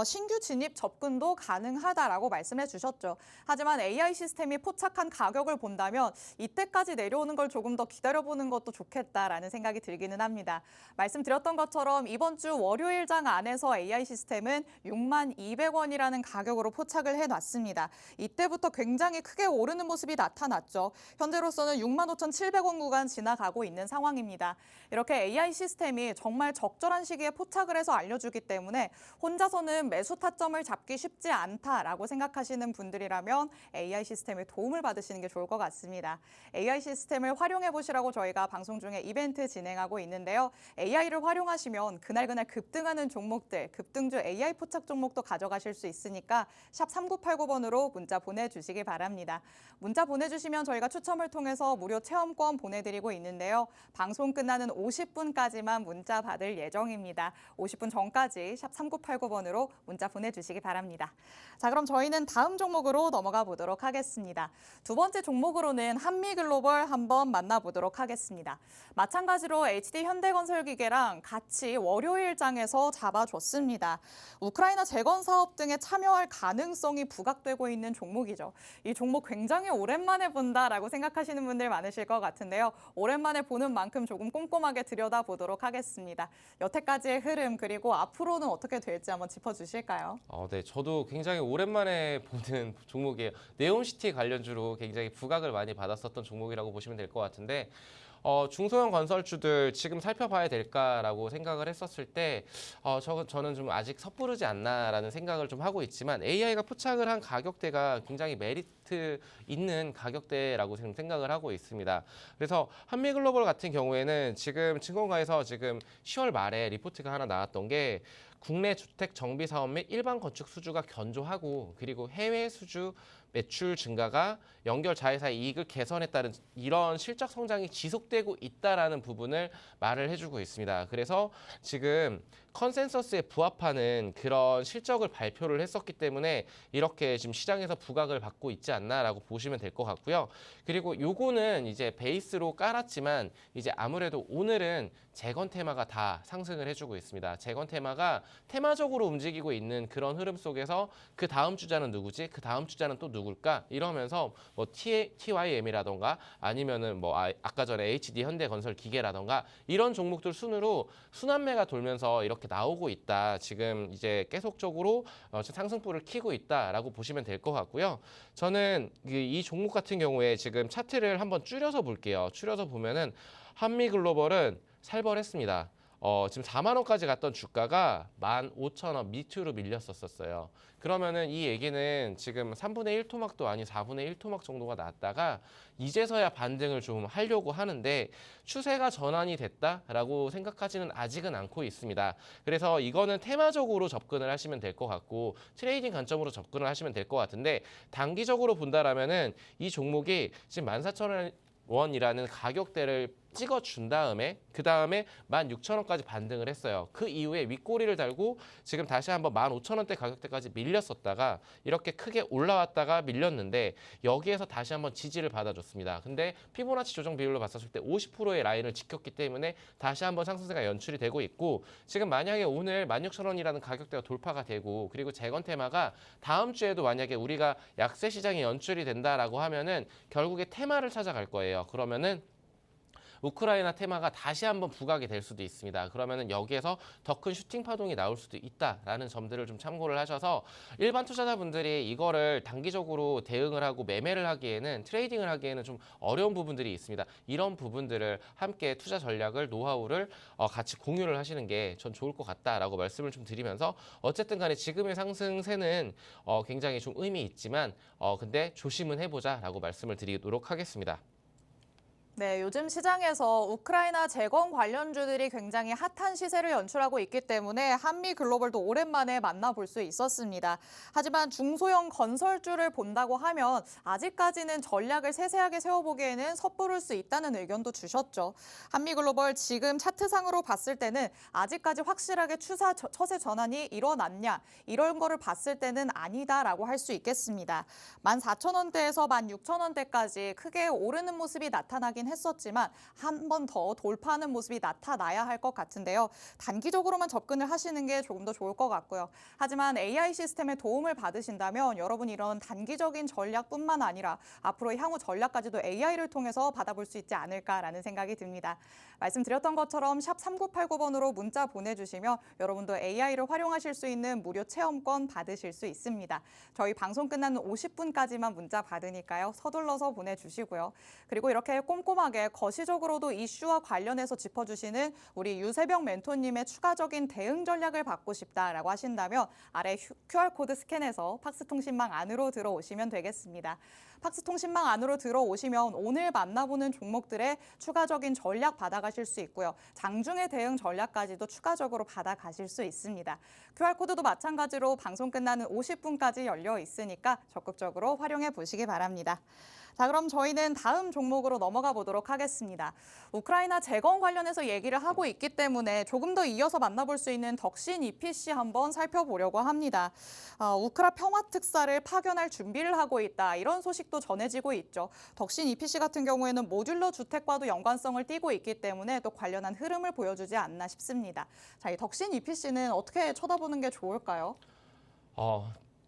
신규 진입 접근도 가능하다라고 말씀해 주셨죠. 하지만 AI 시스템이 포착한 가격을 본다면 이때까지 내려오는 걸 조금 더 기다려보는 것도 좋겠다라는 생각이 들기는 합니다. 말씀드렸던 것처럼 이번 주 월요일 장 안에서 AI 시스템은 62,200원이라는 가격으로 포착을 해놨습니다. 이때부터 굉장히 크게 오르는 모습이 나타났죠. 현재로서는 65,700원 구간 지나가고 있는 상황입니다. 이렇게 AI 시스템이 정말 적절한 시기에 포착을 해서 알려주기 때문에 혼자서는 매수 타점을 잡기 쉽지 않다라고 생각하시는 분들이라면 AI 시스템의 도움을 받으시는 게 좋을 것 같습니다. AI 시스템을 활용해 보시라고 저희가 방송 중에 이벤트 진행하고 있는데요. AI를 활용하시면 그날 급등하는 종목들, 급등주 AI 포착 종목도 가져가실 수 있으니까 샵 3989번으로 문자 보내주시기 바랍니다. 문자 보내주시면 저희가 추첨을 통해서 무료 체험권 보내드리고 있는데요. 방송 끝나는 50분까지만 문자 받을 예정입니다. 50분 전까지 샵 3989번으로 문자 보내주시기 바랍니다. 자, 그럼 저희는 다음 종목으로 넘어가 보도록 하겠습니다. 두 번째 종목으로는 한미글로벌 한번 만나보도록 하겠습니다. 마찬가지로 HD 현대건설기계랑 같이 월요일 장에서 잡아줬습니다. 우크라이나 재건 사업 등에 참여할 가능성이 부각되고 있는 종목이죠. 이 종목 굉장히 오랜만에 본다라고 생각하시는 분들 많으실 것 같은데요. 오랜만에 보는 만큼 조금 꼼꼼하게 들여다보도록 하겠습니다. 여태까지의 흐름, 그리고 앞으로는 어떻게 될지 한번 짚어주실까요? 네, 저도 굉장히 오랜만에 보는 종목이에요. 네옴시티 관련주로 굉장히 부각을 많이 받았었던 종목이라고 보시면 될 것 같은데, 중소형 건설주들 지금 살펴봐야 될까라고 생각을 했었을 때 저는 좀 아직 섣부르지 않나라는 생각을 좀 하고 있지만 AI가 포착을 한 가격대가 굉장히 메리트 있는 가격대라고 지금 생각을 하고 있습니다. 그래서 한미글로벌 같은 경우에는 지금 증권가에서 지금 10월 말에 리포트가 하나 나왔던 게 국내 주택 정비 사업 및 일반 건축 수주가 견조하고 그리고 해외 수주 매출 증가가 연결 자회사의 이익을 개선했다는 이런 실적 성장이 지속되고 있다라는 부분을 말을 해주고 있습니다. 그래서 지금 컨센서스에 부합하는 그런 실적을 발표를 했었기 때문에 이렇게 지금 시장에서 부각을 받고 있지 않나라고 보시면 될 것 같고요. 그리고 요거는 이제 베이스로 깔았지만 이제 아무래도 오늘은 재건 테마가 다 상승을 해주고 있습니다. 재건 테마가 테마적으로 움직이고 있는 그런 흐름 속에서 그 다음 주자는 누구지? 그 다음 주자는 또 누굴까? 이러면서 뭐 TYM이라던가 아니면은 뭐 아까 전에 HD 현대건설 기계라던가 이런 종목들 순으로 순환매가 돌면서 이렇게 나오고 있다. 지금 이제 계속적으로 상승폭을 키고 있다라고 보시면 될 것 같고요. 저는 이 종목 같은 경우에 지금 차트를 한번 줄여서 볼게요. 줄여서 보면은 한미글로벌은 살벌했습니다. 지금 4만 원까지 갔던 주가가 15,000원 밑으로 밀렸었어요. 그러면은 이 얘기는 지금 3분의 1 토막도 아닌 4분의 1 토막 정도가 났다가 이제서야 반등을 좀 하려고 하는데 추세가 전환이 됐다라고 생각하지는 아직은 않고 있습니다. 그래서 이거는 테마적으로 접근을 하시면 될 것 같고 트레이딩 관점으로 접근을 하시면 될 것 같은데 단기적으로 본다라면은 이 종목이 지금 14,000원이라는 가격대를 찍어준 다음에 그 다음에 16,000원까지 반등을 했어요. 그 이후에 윗꼬리를 달고 지금 다시 한번 15,000원대 가격대까지 밀렸었다가 이렇게 크게 올라왔다가 밀렸는데 여기에서 다시 한번 지지를 받아줬습니다. 근데 피보나치 조정 비율로 봤었을 때 50%의 라인을 지켰기 때문에 다시 한번 상승세가 연출이 되고 있고 지금 만약에 오늘 16,000원이라는 가격대가 돌파가 되고 그리고 재건 테마가 다음 주에도 만약에 우리가 약세 시장이 연출이 된다라고 하면은 결국에 테마를 찾아갈 거예요. 그러면은 우크라이나 테마가 다시 한번 부각이 될 수도 있습니다. 그러면은 여기에서 더 큰 슈팅 파동이 나올 수도 있다라는 점들을 좀 참고를 하셔서 일반 투자자분들이 이거를 단기적으로 대응을 하고 매매를 하기에는 트레이딩을 하기에는 좀 어려운 부분들이 있습니다. 이런 부분들을 함께 투자 전략을 노하우를 같이 공유를 하시는 게 전 좋을 것 같다라고 말씀을 좀 드리면서 어쨌든 간에 지금의 상승세는 굉장히 좀 의미 있지만 근데 조심은 해보자라고 말씀을 드리도록 하겠습니다. 네, 요즘 시장에서 우크라이나 재건 관련주들이 굉장히 핫한 시세를 연출하고 있기 때문에 한미 글로벌도 오랜만에 만나볼 수 있었습니다. 하지만 중소형 건설주를 본다고 하면 아직까지는 전략을 세세하게 세워보기에는 섣부를 수 있다는 의견도 주셨죠. 한미 글로벌 지금 차트상으로 봤을 때는 아직까지 확실하게 처세 전환이 일어났냐 이런 거를 봤을 때는 아니다라고 할 수 있겠습니다. 14,000원대에서 16,000원대까지 크게 오르는 모습이 나타나긴 했었지만 한 번 더 돌파하는 모습이 나타나야 할 것 같은데요. 단기적으로만 접근을 하시는 게 조금 더 좋을 것 같고요. 하지만 AI 시스템의 도움을 받으신다면 여러분 이런 단기적인 전략뿐만 아니라 앞으로 향후 전략까지도 AI를 통해서 받아볼 수 있지 않을까라는 생각이 듭니다. 말씀드렸던 것처럼 샵 3989번으로 문자 보내주시면 여러분도 AI를 활용하실 수 있는 무료 체험권 받으실 수 있습니다. 저희 방송 끝나는 50분까지만 문자 받으니까요. 서둘러서 보내주시고요. 그리고 이렇게 꼼꼼하게 거시적으로도 이슈와 관련해서 짚어주시는 우리 유세병 멘토님의 추가적인 대응 전략을 받고 싶다라고 하신다면 아래 QR코드 스캔해서 팍스통신망 안으로 들어오시면 되겠습니다. 팍스통신망 안으로 들어오시면 오늘 만나보는 종목들의 추가적인 전략 받아가실 수 있고요. 장중의 대응 전략까지도 추가적으로 받아가실 수 있습니다. QR코드도 마찬가지로 방송 끝나는 50분까지 열려 있으니까 적극적으로 활용해 보시기 바랍니다. 자, 그럼 저희는 다음 종목으로 넘어가 보도록 하겠습니다. 우크라이나 재건 관련해서 얘기를 하고 있기 때문에 조금 더 이어서 만나볼 수 있는 덕신 EPC 한번 살펴보려고 합니다. 우크라 평화특사를 파견할 준비를 하고 있다. 이런 소식도 전해지고 있죠. 덕신 EPC 같은 경우에는 모듈러 주택과도 연관성을 띠고 있기 때문에 또 관련한 흐름을 보여주지 않나 싶습니다. 자, 이 덕신 EPC는 어떻게 쳐다보는 게 좋을까요?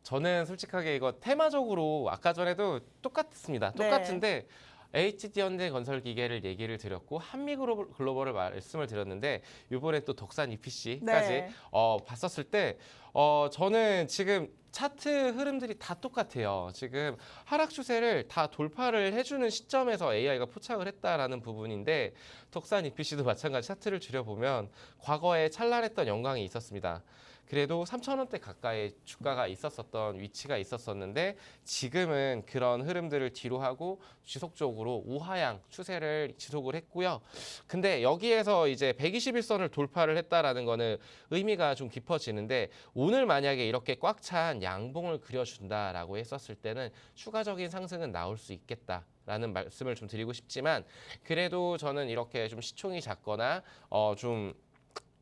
저는 솔직하게 이거 테마적으로 아까 전에도 똑같습니다. 네. 똑같은데 HD 현대건설기계를 얘기를 드렸고 한미글로벌을 말씀을 드렸는데 이번에 또 덕산 EPC까지 네. 봤었을 때 저는 지금 차트 흐름들이 다 똑같아요. 지금 하락 추세를 다 돌파를 해주는 시점에서 AI가 포착을 했다라는 부분인데 덕산 EPC도 마찬가지 차트를 줄여보면 과거에 찬란했던 영광이 있었습니다. 그래도 3,000원대 가까이 주가가 있었었던 위치가 있었었는데 지금은 그런 흐름들을 뒤로 하고 지속적으로 우하향 추세를 지속을 했고요. 근데 여기에서 이제 121선을 돌파를 했다라는 거는 의미가 좀 깊어지는데 오늘 만약에 이렇게 꽉 찬 양봉을 그려준다라고 했었을 때는 추가적인 상승은 나올 수 있겠다라는 말씀을 좀 드리고 싶지만 그래도 저는 이렇게 좀 시총이 작거나 좀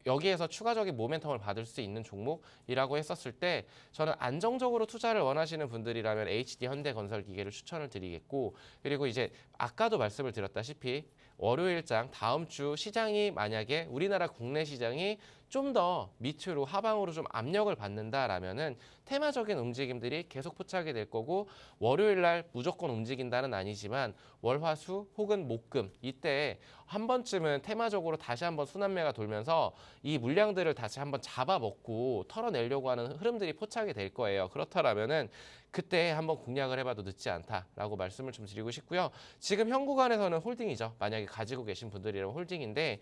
여기에서 추가적인 모멘텀을 받을 수 있는 종목이라고 했었을 때 저는 안정적으로 투자를 원하시는 분들이라면 HD 현대건설기계를 추천을 드리겠고 그리고 이제 아까도 말씀을 드렸다시피 월요일장 다음 주 시장이 만약에 우리나라 국내 시장이 좀 더 밑으로 하방으로 좀 압력을 받는다라면은 테마적인 움직임들이 계속 포착이 될 거고 월요일 날 무조건 움직인다는 아니지만 월화수 혹은 목금 이때 한 번쯤은 테마적으로 다시 한번 순환매가 돌면서 이 물량들을 다시 한번 잡아먹고 털어내려고 하는 흐름들이 포착이 될 거예요. 그렇다라면은 그때 한번 공략을 해봐도 늦지 않다라고 말씀을 좀 드리고 싶고요. 지금 현 구간에서는 홀딩이죠. 만약에 가지고 계신 분들이라면 홀딩인데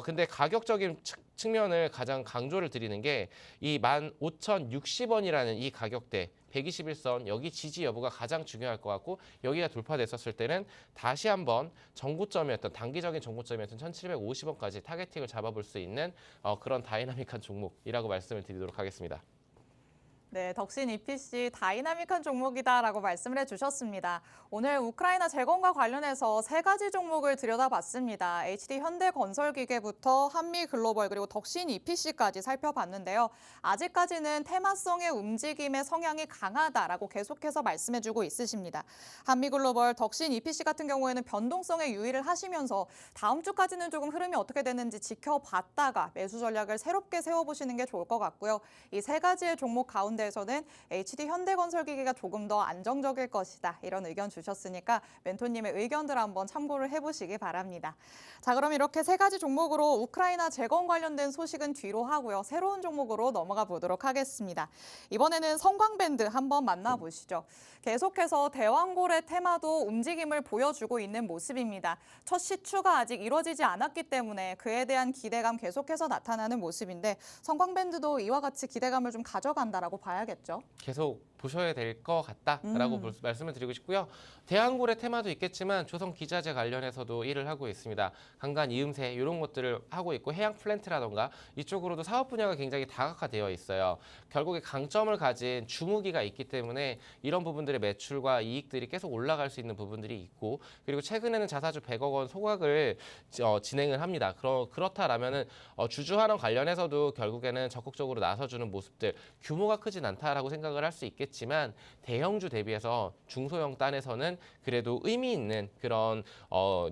근데 가격적인 측면을 가장 강조를 드리는 게 이 15,060원이라는 이 가격대 121선 여기 지지 여부가 가장 중요할 것 같고 여기가 돌파됐었을 때는 다시 한번 정고점이었던 단기적인 정고점이었던 1,750원까지 타겟팅을 잡아볼 수 있는 그런 다이나믹한 종목이라고 말씀을 드리도록 하겠습니다. 네, 덕신 EPC 다이나믹한 종목이다라고 말씀을 해주셨습니다. 오늘 우크라이나 재건과 관련해서 세 가지 종목을 들여다봤습니다. HD 현대건설기계부터 한미글로벌 그리고 덕신 EPC까지 살펴봤는데요. 아직까지는 테마성의 움직임의 성향이 강하다라고 계속해서 말씀해주고 있으십니다. 한미글로벌, 덕신 EPC 같은 경우에는 변동성에 유의를 하시면서 다음 주까지는 조금 흐름이 어떻게 되는지 지켜봤다가 매수 전략을 새롭게 세워보시는 게 좋을 것 같고요. 이 세 가지의 종목 가운데에서는 HD 현대건설기계가 조금 더 안정적일 것이다. 이런 의견 주셨으니까 멘토님의 의견들 한번 참고를 해보시기 바랍니다. 자, 그럼 이렇게 세 가지 종목으로 우크라이나 재건 관련된 소식은 뒤로 하고요. 새로운 종목으로 넘어가 보도록 하겠습니다. 이번에는 성광밴드 한번 만나보시죠. 계속해서 대왕고래 테마도 움직임을 보여주고 있는 모습입니다. 첫 시추가 아직 이루어지지 않았기 때문에 그에 대한 기대감 계속해서 나타나는 모습인데 성광밴드도 이와 같이 기대감을 좀 가져간다라고 봐야겠죠. 계속 보셔야 될 것 같다라고 말씀을 드리고 싶고요. 대왕고래 테마도 있겠지만 조선 기자재 관련해서도 일을 하고 있습니다. 강간 이음새 이런 것들을 하고 있고 해양 플랜트라던가 이쪽으로도 사업 분야가 굉장히 다각화되어 있어요. 결국에 강점을 가진 주무기가 있기 때문에 이런 부분들의 매출과 이익들이 계속 올라갈 수 있는 부분들이 있고 그리고 최근에는 자사주 100억 원 소각을 진행을 합니다. 그렇다라면은 주주환원 관련해서도 결국에는 적극적으로 나서주는 모습들 규모가 크진 않다라고 생각을 할 수 있겠지만 대형주 대비해서 중소형 단에서는 그래도 의미 있는 그런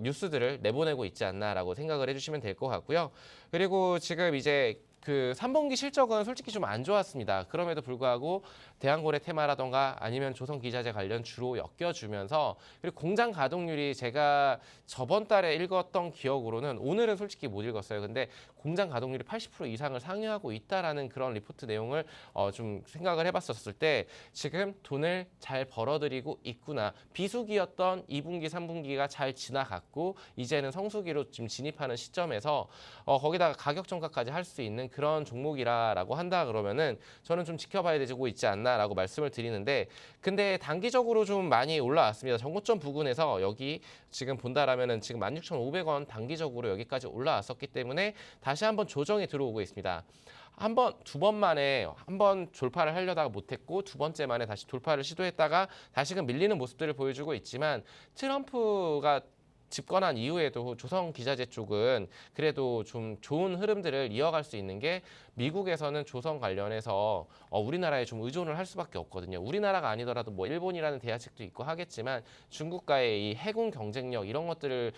뉴스들을 내보내고 있지 않나라고 생각을 해주시면 될 것 같고요. 그리고 지금 이제 그 3분기 실적은 솔직히 좀 안 좋았습니다. 그럼에도 불구하고 대왕고래 테마라던가 아니면 조선 기자재 관련 주로 엮여주면서 그리고 공장 가동률이 제가 저번 달에 읽었던 기억으로는 오늘은 솔직히 못 읽었어요. 근데 공장 가동률이 80% 이상을 상회하고 있다라는 그런 리포트 내용을 좀 생각을 해봤었을 때 지금 돈을 잘 벌어들이고 있구나. 비수기였던 2분기, 3분기가 잘 지나갔고 이제는 성수기로 지금 진입하는 시점에서 거기다가 가격 정가까지 할 수 있는 그런 종목이라고 한다 그러면은 저는 좀 지켜봐야 되고 있지 않나라고 말씀을 드리는데 근데 단기적으로 좀 많이 올라왔습니다. 정고점 부근에서 여기 지금 본다라면은 지금 16,500원 단기적으로 여기까지 올라왔었기 때문에 다시 한번 조정이 들어오고 있습니다. 두 번 만에 한 번 돌파를 하려다가 못했고 두 번째 만에 다시 돌파를 시도했다가 다시금 밀리는 모습들을 보여주고 있지만 트럼프가 집권한 이후에도 조선 기자재 쪽은 그래도 좀 좋은 흐름들을 이어갈 수 있는 게 미국에서는 조선 관련해서 우리나라에 좀 의존을 할 수밖에 없거든요. 우리나라가 아니더라도 뭐 일본이라는 대화책도 있고 하겠지만 중국과의 이 해군 경쟁력 이런 것들을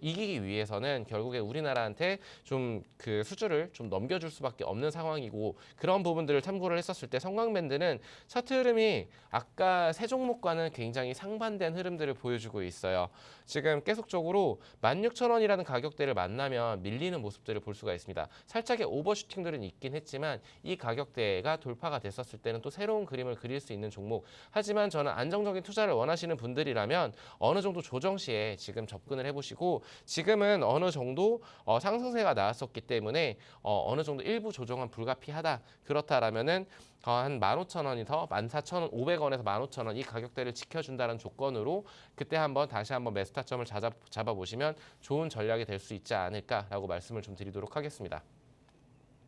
이기기 위해서는 결국에 우리나라한테 좀 그 수주를 좀 넘겨줄 수밖에 없는 상황이고 그런 부분들을 탐구를 했었을 때 성광밴드는 차트 흐름이 아까 세 종목과는 굉장히 상반된 흐름들을 보여주고 있어요. 지금 계속적으로 16,000원이라는 가격대를 만나면 밀리는 모습들을 볼 수가 있습니다. 살짝의 오버슈팅들은 있긴 했지만 이 가격대가 돌파가 됐었을 때는 또 새로운 그림을 그릴 수 있는 종목. 하지만 저는 안정적인 투자를 원하시는 분들이라면 어느 정도 조정 시에 지금 접근을 해보시고 지금은 어느 정도 상승세가 나왔었기 때문에 어느 정도 일부 조정은 불가피하다. 그렇다라면은 한 15,000원에서 14,500원에서 15,000원 이 가격대를 지켜준다는 조건으로 그때 다시 한번 매수 타점을 잡아보시면 좋은 전략이 될 수 있지 않을까라고 말씀을 좀 드리도록 하겠습니다.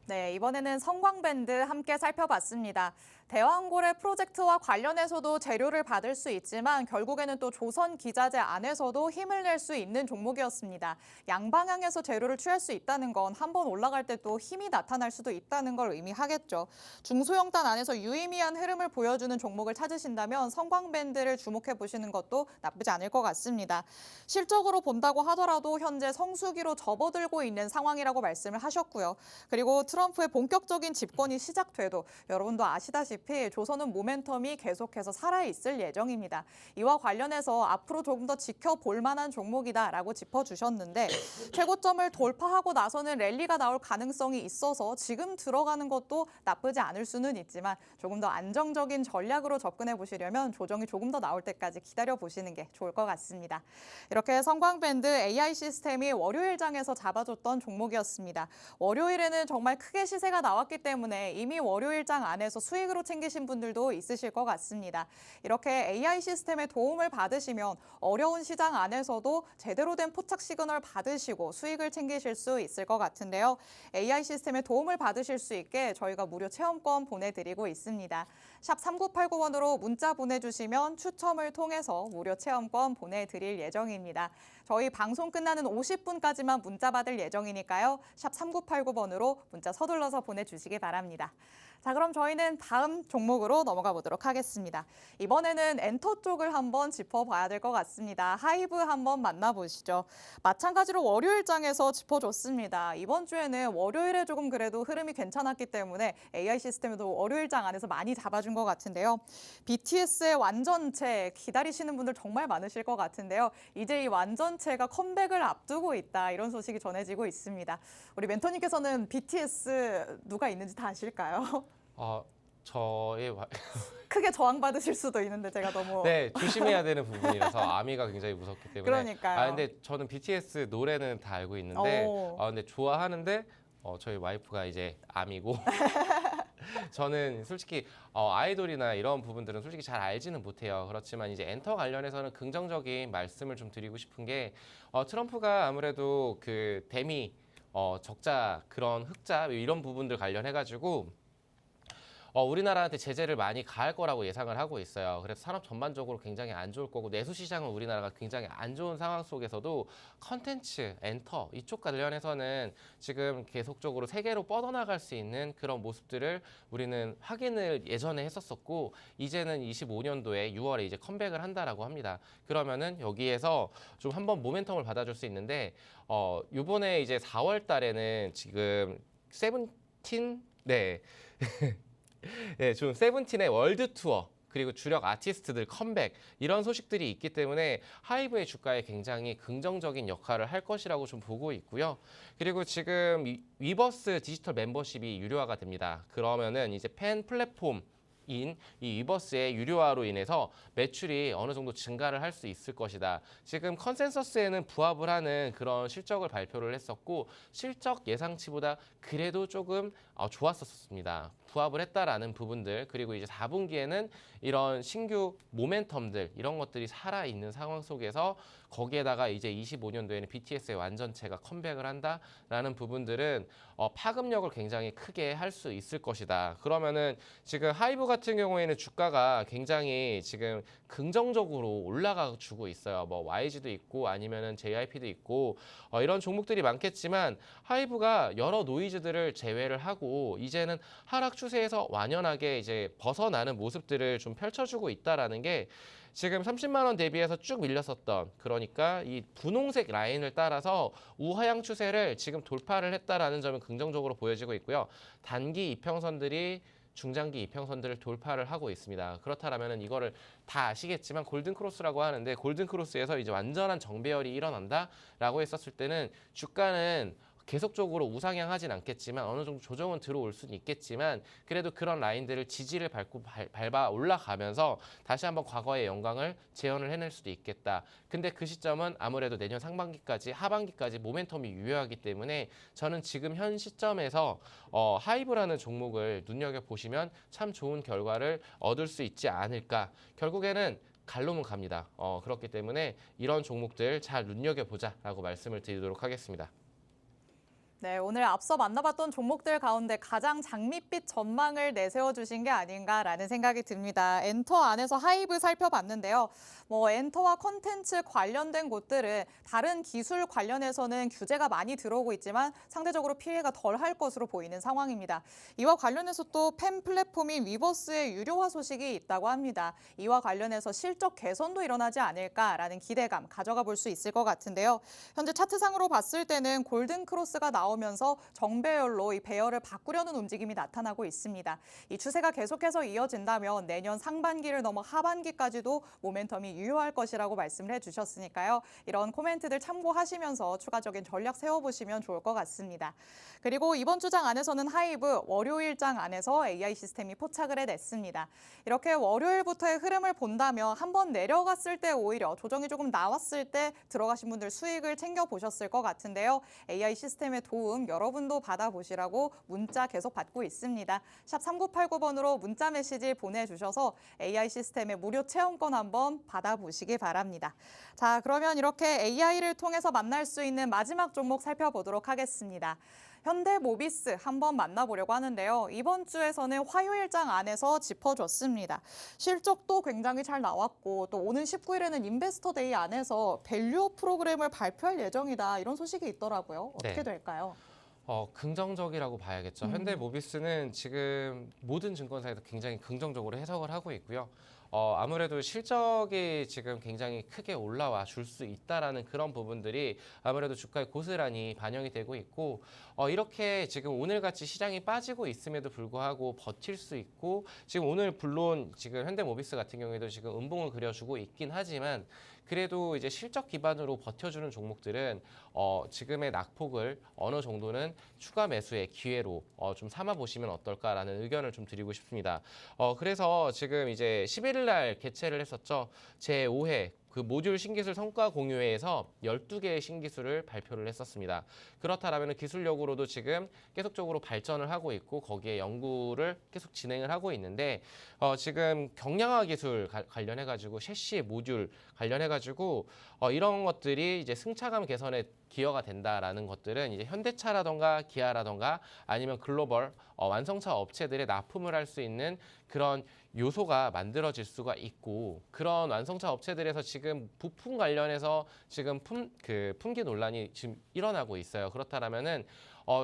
네, 이번에는 성광밴드 함께 살펴봤습니다. 대왕고래 프로젝트와 관련해서도 재료를 받을 수 있지만 결국에는 또 조선 기자재 안에서도 힘을 낼 수 있는 종목이었습니다. 양방향에서 재료를 취할 수 있다는 건 한번 올라갈 때 또 힘이 나타날 수도 있다는 걸 의미하겠죠. 중소형단 안에서 유의미한 흐름을 보여주는 종목을 찾으신다면 성광밴드를 주목해 보시는 것도 나쁘지 않을 것 같습니다. 실적으로 본다고 하더라도 현재 성수기로 접어들고 있는 상황이라고 말씀을 하셨고요. 그리고 트럼프의 본격적인 집권이 시작돼도 여러분도 아시다시피 조선은 모멘텀이 계속해서 살아있을 예정입니다. 이와 관련해서 앞으로 조금 더 지켜볼 만한 종목이다라고 짚어주셨는데 최고점을 돌파하고 나서는 랠리가 나올 가능성이 있어서 지금 들어가는 것도 나쁘지 않을 수는 있지만 조금 더 안정적인 전략으로 접근해 보시려면 조정이 조금 더 나올 때까지 기다려 보시는 게 좋을 것 같습니다. 이렇게 성광밴드 AI 시스템이 월요일장에서 잡아줬던 종목이었습니다. 월요일에는 정말 크게 시세가 나왔기 때문에 이미 월요일장 안에서 수익으로 챙기신 분들도 있으실 것 같습니다. 이렇게 AI 시스템의 도움을 받으시면 어려운 시장 안에서도 제대로 된 포착 시그널 받으시고 수익을 챙기실 수 있을 것 같은데요. AI 시스템의 도움을 받으실 수 있게 저희가 무료 체험권 보내드리고 있습니다. 샵 3989번으로 문자 보내주시면 추첨을 통해서 무료 체험권 보내드릴 예정입니다. 저희 방송 끝나는 50분까지만 문자 받을 예정이니까요. 샵 3989번으로 문자 서둘러서 보내주시기 바랍니다. 자, 그럼 저희는 다음 종목으로 넘어가 보도록 하겠습니다. 이번에는 엔터 쪽을 한번 짚어봐야 될 것 같습니다. 하이브 한번 만나보시죠. 마찬가지로 월요일장에서 짚어줬습니다. 이번 주에는 월요일에 조금 그래도 흐름이 괜찮았기 때문에 AI 시스템도 월요일장 안에서 많이 잡아준 것 같은데요. BTS의 완전체 기다리시는 분들 정말 많으실 것 같은데요. 이제 이 완전체가 컴백을 앞두고 있다 이런 소식이 전해지고 있습니다. 우리 멘토님께서는 BTS 누가 있는지 다 아실까요? 크게 저항받으실 수도 있는데 제가 너무 네, 조심해야 되는 부분이라서 아미가 굉장히 무섭기 때문에. 그러니까요. 근데 저는 BTS 노래는 다 알고 있는데 근데 좋아하는데 저희 와이프가 이제 아미고 저는 솔직히 아이돌이나 이런 부분들은 솔직히 잘 알지는 못해요. 그렇지만 이제 엔터 관련해서는 긍정적인 말씀을 좀 드리고 싶은 게 트럼프가 아무래도 그 데미 적자 그런 흑자 이런 부분들 관련해 가지고 우리나라한테 제재를 많이 가할 거라고 예상을 하고 있어요. 그래서 산업 전반적으로 굉장히 안 좋을 거고 내수 시장은 우리나라가 굉장히 안 좋은 상황 속에서도 컨텐츠, 엔터 이쪽 관련해서는 지금 계속적으로 세계로 뻗어나갈 수 있는 그런 모습들을 우리는 확인을 예전에 했었었고 이제는 25년도에 6월에 이제 컴백을 한다라고 합니다. 그러면은 여기에서 좀 한번 모멘텀을 받아줄 수 있는데 이번에 이제 4월 달에는 지금 세븐틴 네, 좀 세븐틴의 월드 투어 그리고 주력 아티스트들 컴백 이런 소식들이 있기 때문에 하이브의 주가에 굉장히 긍정적인 역할을 할 것이라고 좀 보고 있고요. 그리고 지금 위버스 디지털 멤버십이 유료화가 됩니다. 그러면은 이제 팬 플랫폼 이 위버스의 유료화로 인해서 매출이 어느 정도 증가를 할 수 있을 것이다. 지금 컨센서스에는 부합을 하는 그런 실적을 발표를 했었고 실적 예상치보다 그래도 조금 좋았었습니다. 부합을 했다라는 부분들, 그리고 이제 4분기에는 이런 신규 모멘텀들 이런 것들이 살아있는 상황 속에서 거기에다가 이제 25년도에는 BTS의 완전체가 컴백을 한다라는 부분들은 파급력을 굉장히 크게 할 수 있을 것이다. 그러면은 지금 하이브 같은 경우에는 주가가 굉장히 지금 긍정적으로 올라가 주고 있어요. 뭐 YG도 있고 아니면은 JYP도 있고 이런 종목들이 많겠지만 하이브가 여러 노이즈들을 제외를 하고 이제는 하락 추세에서 완연하게 이제 벗어나는 모습들을 좀 펼쳐주고 있다라는 게 지금 30만 원 대비해서 쭉 밀렸었던, 그러니까 이 분홍색 라인을 따라서 우하향 추세를 지금 돌파를 했다라는 점은 긍정적으로 보여지고 있고요. 단기 이평선들이 중장기 이평선들을 돌파를 하고 있습니다. 그렇다면 이거를 다 아시겠지만 골든크로스라고 하는데, 골든크로스에서 이제 완전한 정배열이 일어난다라고 했었을 때는 주가는 계속적으로 우상향하진 않겠지만 어느 정도 조정은 들어올 수는 있겠지만 그래도 그런 라인들을 지지를 밟아 올라가면서 다시 한번 과거의 영광을 재현을 해낼 수도 있겠다. 근데 그 시점은 아무래도 내년 상반기까지 하반기까지 모멘텀이 유효하기 때문에 저는 지금 현 시점에서 하이브라는 종목을 눈여겨보시면 참 좋은 결과를 얻을 수 있지 않을까. 결국에는 갈로는 갑니다. 그렇기 때문에 이런 종목들 잘 눈여겨보자라고 말씀을 드리도록 하겠습니다. 네, 오늘 앞서 만나봤던 종목들 가운데 가장 장밋빛 전망을 내세워 주신 게 아닌가라는 생각이 듭니다. 엔터 안에서 하이브 살펴봤는데요. 엔터와 콘텐츠 관련된 곳들은 다른 기술 관련해서는 규제가 많이 들어오고 있지만 상대적으로 피해가 덜 할 것으로 보이는 상황입니다. 이와 관련해서 또 팬 플랫폼인 위버스의 유료화 소식이 있다고 합니다. 이와 관련해서 실적 개선도 일어나지 않을까라는 기대감 가져가 볼 수 있을 것 같은데요. 현재 차트상으로 봤을 때는 골든크로스가 나오면서 정배열로 이 배열을 바꾸려는 움직임이 나타나고 있습니다. 이 추세가 계속해서 이어진다면 내년 상반기를 넘어 하반기까지도 모멘텀이 유효할 것이라고 말씀을 해주셨으니까요. 이런 코멘트들 참고하시면서 추가적인 전략 세워보시면 좋을 것 같습니다. 그리고 이번 주장 안에서는 하이브, 월요일장 안에서 AI 시스템이 포착을 해냈습니다. 이렇게 월요일부터의 흐름을 본다면 한번 내려갔을 때 오히려 조정이 조금 나왔을 때 들어가신 분들 수익을 챙겨보셨을 것 같은데요. AI 시스템의 도움 여러분도 받아보시라고 문자 계속 받고 있습니다. 샵 3989번으로 문자 메시지 보내주셔서 AI 시스템의 무료 체험권 한번 받아보시기 바랍니다. 자, 그러면 이렇게 AI를 통해서 만날 수 있는 마지막 종목 살펴보도록 하겠습니다. 현대모비스 한번 만나보려고 하는데요. 이번 주에서는 화요일장 안에서 짚어줬습니다. 실적도 굉장히 잘 나왔고 또 오는 19일에는 인베스터데이 안에서 밸류업 프로그램을 발표할 예정이다. 이런 소식이 있더라고요. 어떻게 네. 될까요? 긍정적이라고 봐야겠죠. 현대모비스는 지금 모든 증권사에서 굉장히 긍정적으로 해석을 하고 있고요. 아무래도 실적이 지금 굉장히 크게 올라와 줄 수 있다라는 그런 부분들이 아무래도 주가에 고스란히 반영이 되고 있고 이렇게 지금 오늘같이 시장이 빠지고 있음에도 불구하고 버틸 수 있고 지금 오늘 물론 지금 현대모비스 같은 경우에도 지금 음봉을 그려주고 있긴 하지만 그래도 이제 실적 기반으로 버텨주는 종목들은 지금의 낙폭을 어느 정도는 추가 매수의 기회로 좀 삼아 보시면 어떨까라는 의견을 좀 드리고 싶습니다. 그래서 지금 이제 11일 날 개최를 했었죠. 제5회 그 모듈 신기술 성과 공유회에서 12개의 신기술을 발표를 했었습니다. 그렇다면 기술력으로도 지금 계속적으로 발전을 하고 있고 거기에 연구를 계속 진행을 하고 있는데 지금 경량화 기술 관련해가지고 셰시 모듈 관련해가지고 이런 것들이 이제 승차감 개선에 기여가 된다라는 것들은 이제 현대차라던가 기아라던가 아니면 글로벌 완성차 업체들의 납품을 할 수 있는 그런 요소가 만들어질 수가 있고 그런 완성차 업체들에서 지금 부품 관련해서 지금 품귀 논란이 지금 일어나고 있어요. 그렇다면은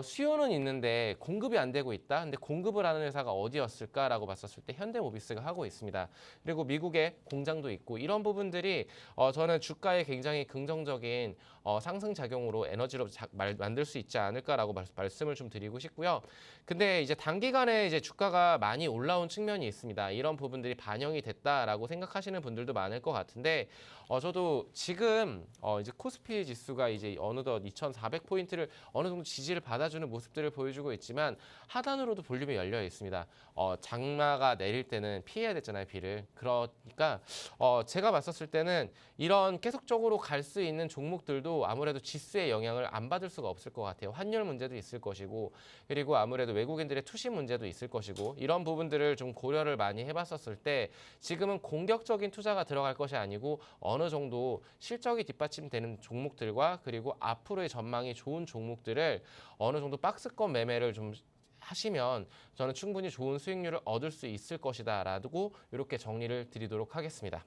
수요는 있는데 공급이 안 되고 있다. 근데 공급을 하는 회사가 어디였을까라고 봤었을 때 현대모비스가 하고 있습니다. 그리고 미국에 공장도 있고 이런 부분들이 저는 주가에 굉장히 긍정적인 상승 작용으로 에너지로 만들 수 있지 않을까라고 말씀을 좀 드리고 싶고요. 근데 이제 단기간에 이제 주가가 많이 올라온 측면이 있습니다. 이런 부분들이 반영이 됐다라고 생각하시는 분들도 많을 것 같은데 저도 지금 이제 코스피 지수가 이제 어느덧 2,400포인트를 어느 정도 지지를 받아주는 모습들을 보여주고 있지만 하단으로도 볼륨이 열려 있습니다. 장마가 내릴 때는 피해야 됐잖아요, 비를. 그러니까 제가 봤었을 때는 이런 계속적으로 갈 수 있는 종목들도 경우에도 아무래도 지수의 영향을 안 받을 수가 없을 것 같아요. 환율 문제도 있을 것이고 그리고 아무래도 외국인들의 투시 문제도 있을 것이고 이런 부분들을 좀 고려를 많이 해봤었을 때 지금은 공격적인 투자가 들어갈 것이 아니고 어느 정도 실적이 뒷받침되는 종목들과 그리고 앞으로의 전망이 좋은 종목들을 어느 정도 박스권 매매를 좀 하시면 저는 충분히 좋은 수익률을 얻을 수 있을 것이다라고 이렇게 정리를 드리도록 하겠습니다.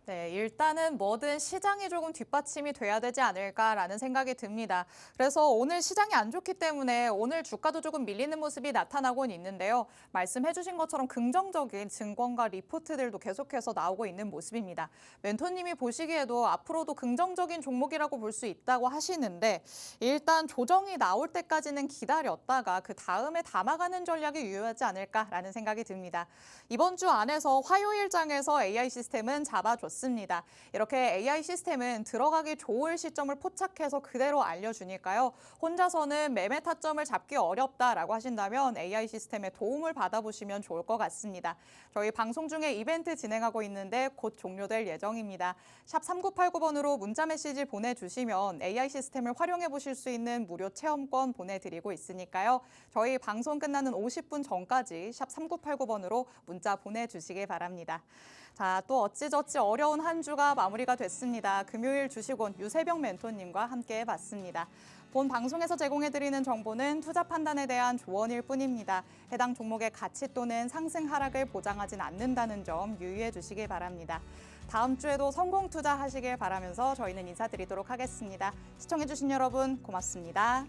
네, 일단은 뭐든 시장이 조금 뒷받침이 돼야 되지 않을까라는 생각이 듭니다. 그래서 오늘 시장이 안 좋기 때문에 오늘 주가도 조금 밀리는 모습이 나타나곤 있는데요. 말씀해 주신 것처럼 긍정적인 증권가 리포트들도 계속해서 나오고 있는 모습입니다. 멘토님이 보시기에도 앞으로도 긍정적인 종목이라고 볼 수 있다고 하시는데 일단 조정이 나올 때까지는 기다렸다가 그 다음에 담아가는 전략이 유효하지 않을까라는 생각이 듭니다. 이번 주 안에서 화요일장에서 AI 시스템은 잡아줬습니다. 이렇게 AI 시스템은 들어가기 좋을 시점을 포착해서 그대로 알려주니까요. 혼자서는 매매 타점을 잡기 어렵다라고 하신다면 AI 시스템의 도움을 받아보시면 좋을 것 같습니다. 저희 방송 중에 이벤트 진행하고 있는데 곧 종료될 예정입니다. 샵 3989번으로 문자 메시지 보내주시면 AI 시스템을 활용해 보실 수 있는 무료 체험권 보내드리고 있으니까요. 저희 방송 끝나는 50분 전까지 샵 3989번으로 문자 보내주시기 바랍니다. 자, 또 어찌저찌 어려운 한 주가 마무리가 됐습니다. 금요일 주식원 유세병 멘토님과 함께 해봤습니다. 본 방송에서 제공해드리는 정보는 투자 판단에 대한 조언일 뿐입니다. 해당 종목의 가치 또는 상승 하락을 보장하진 않는다는 점 유의해 주시기 바랍니다. 다음 주에도 성공 투자하시길 바라면서 저희는 인사드리도록 하겠습니다. 시청해주신 여러분 고맙습니다.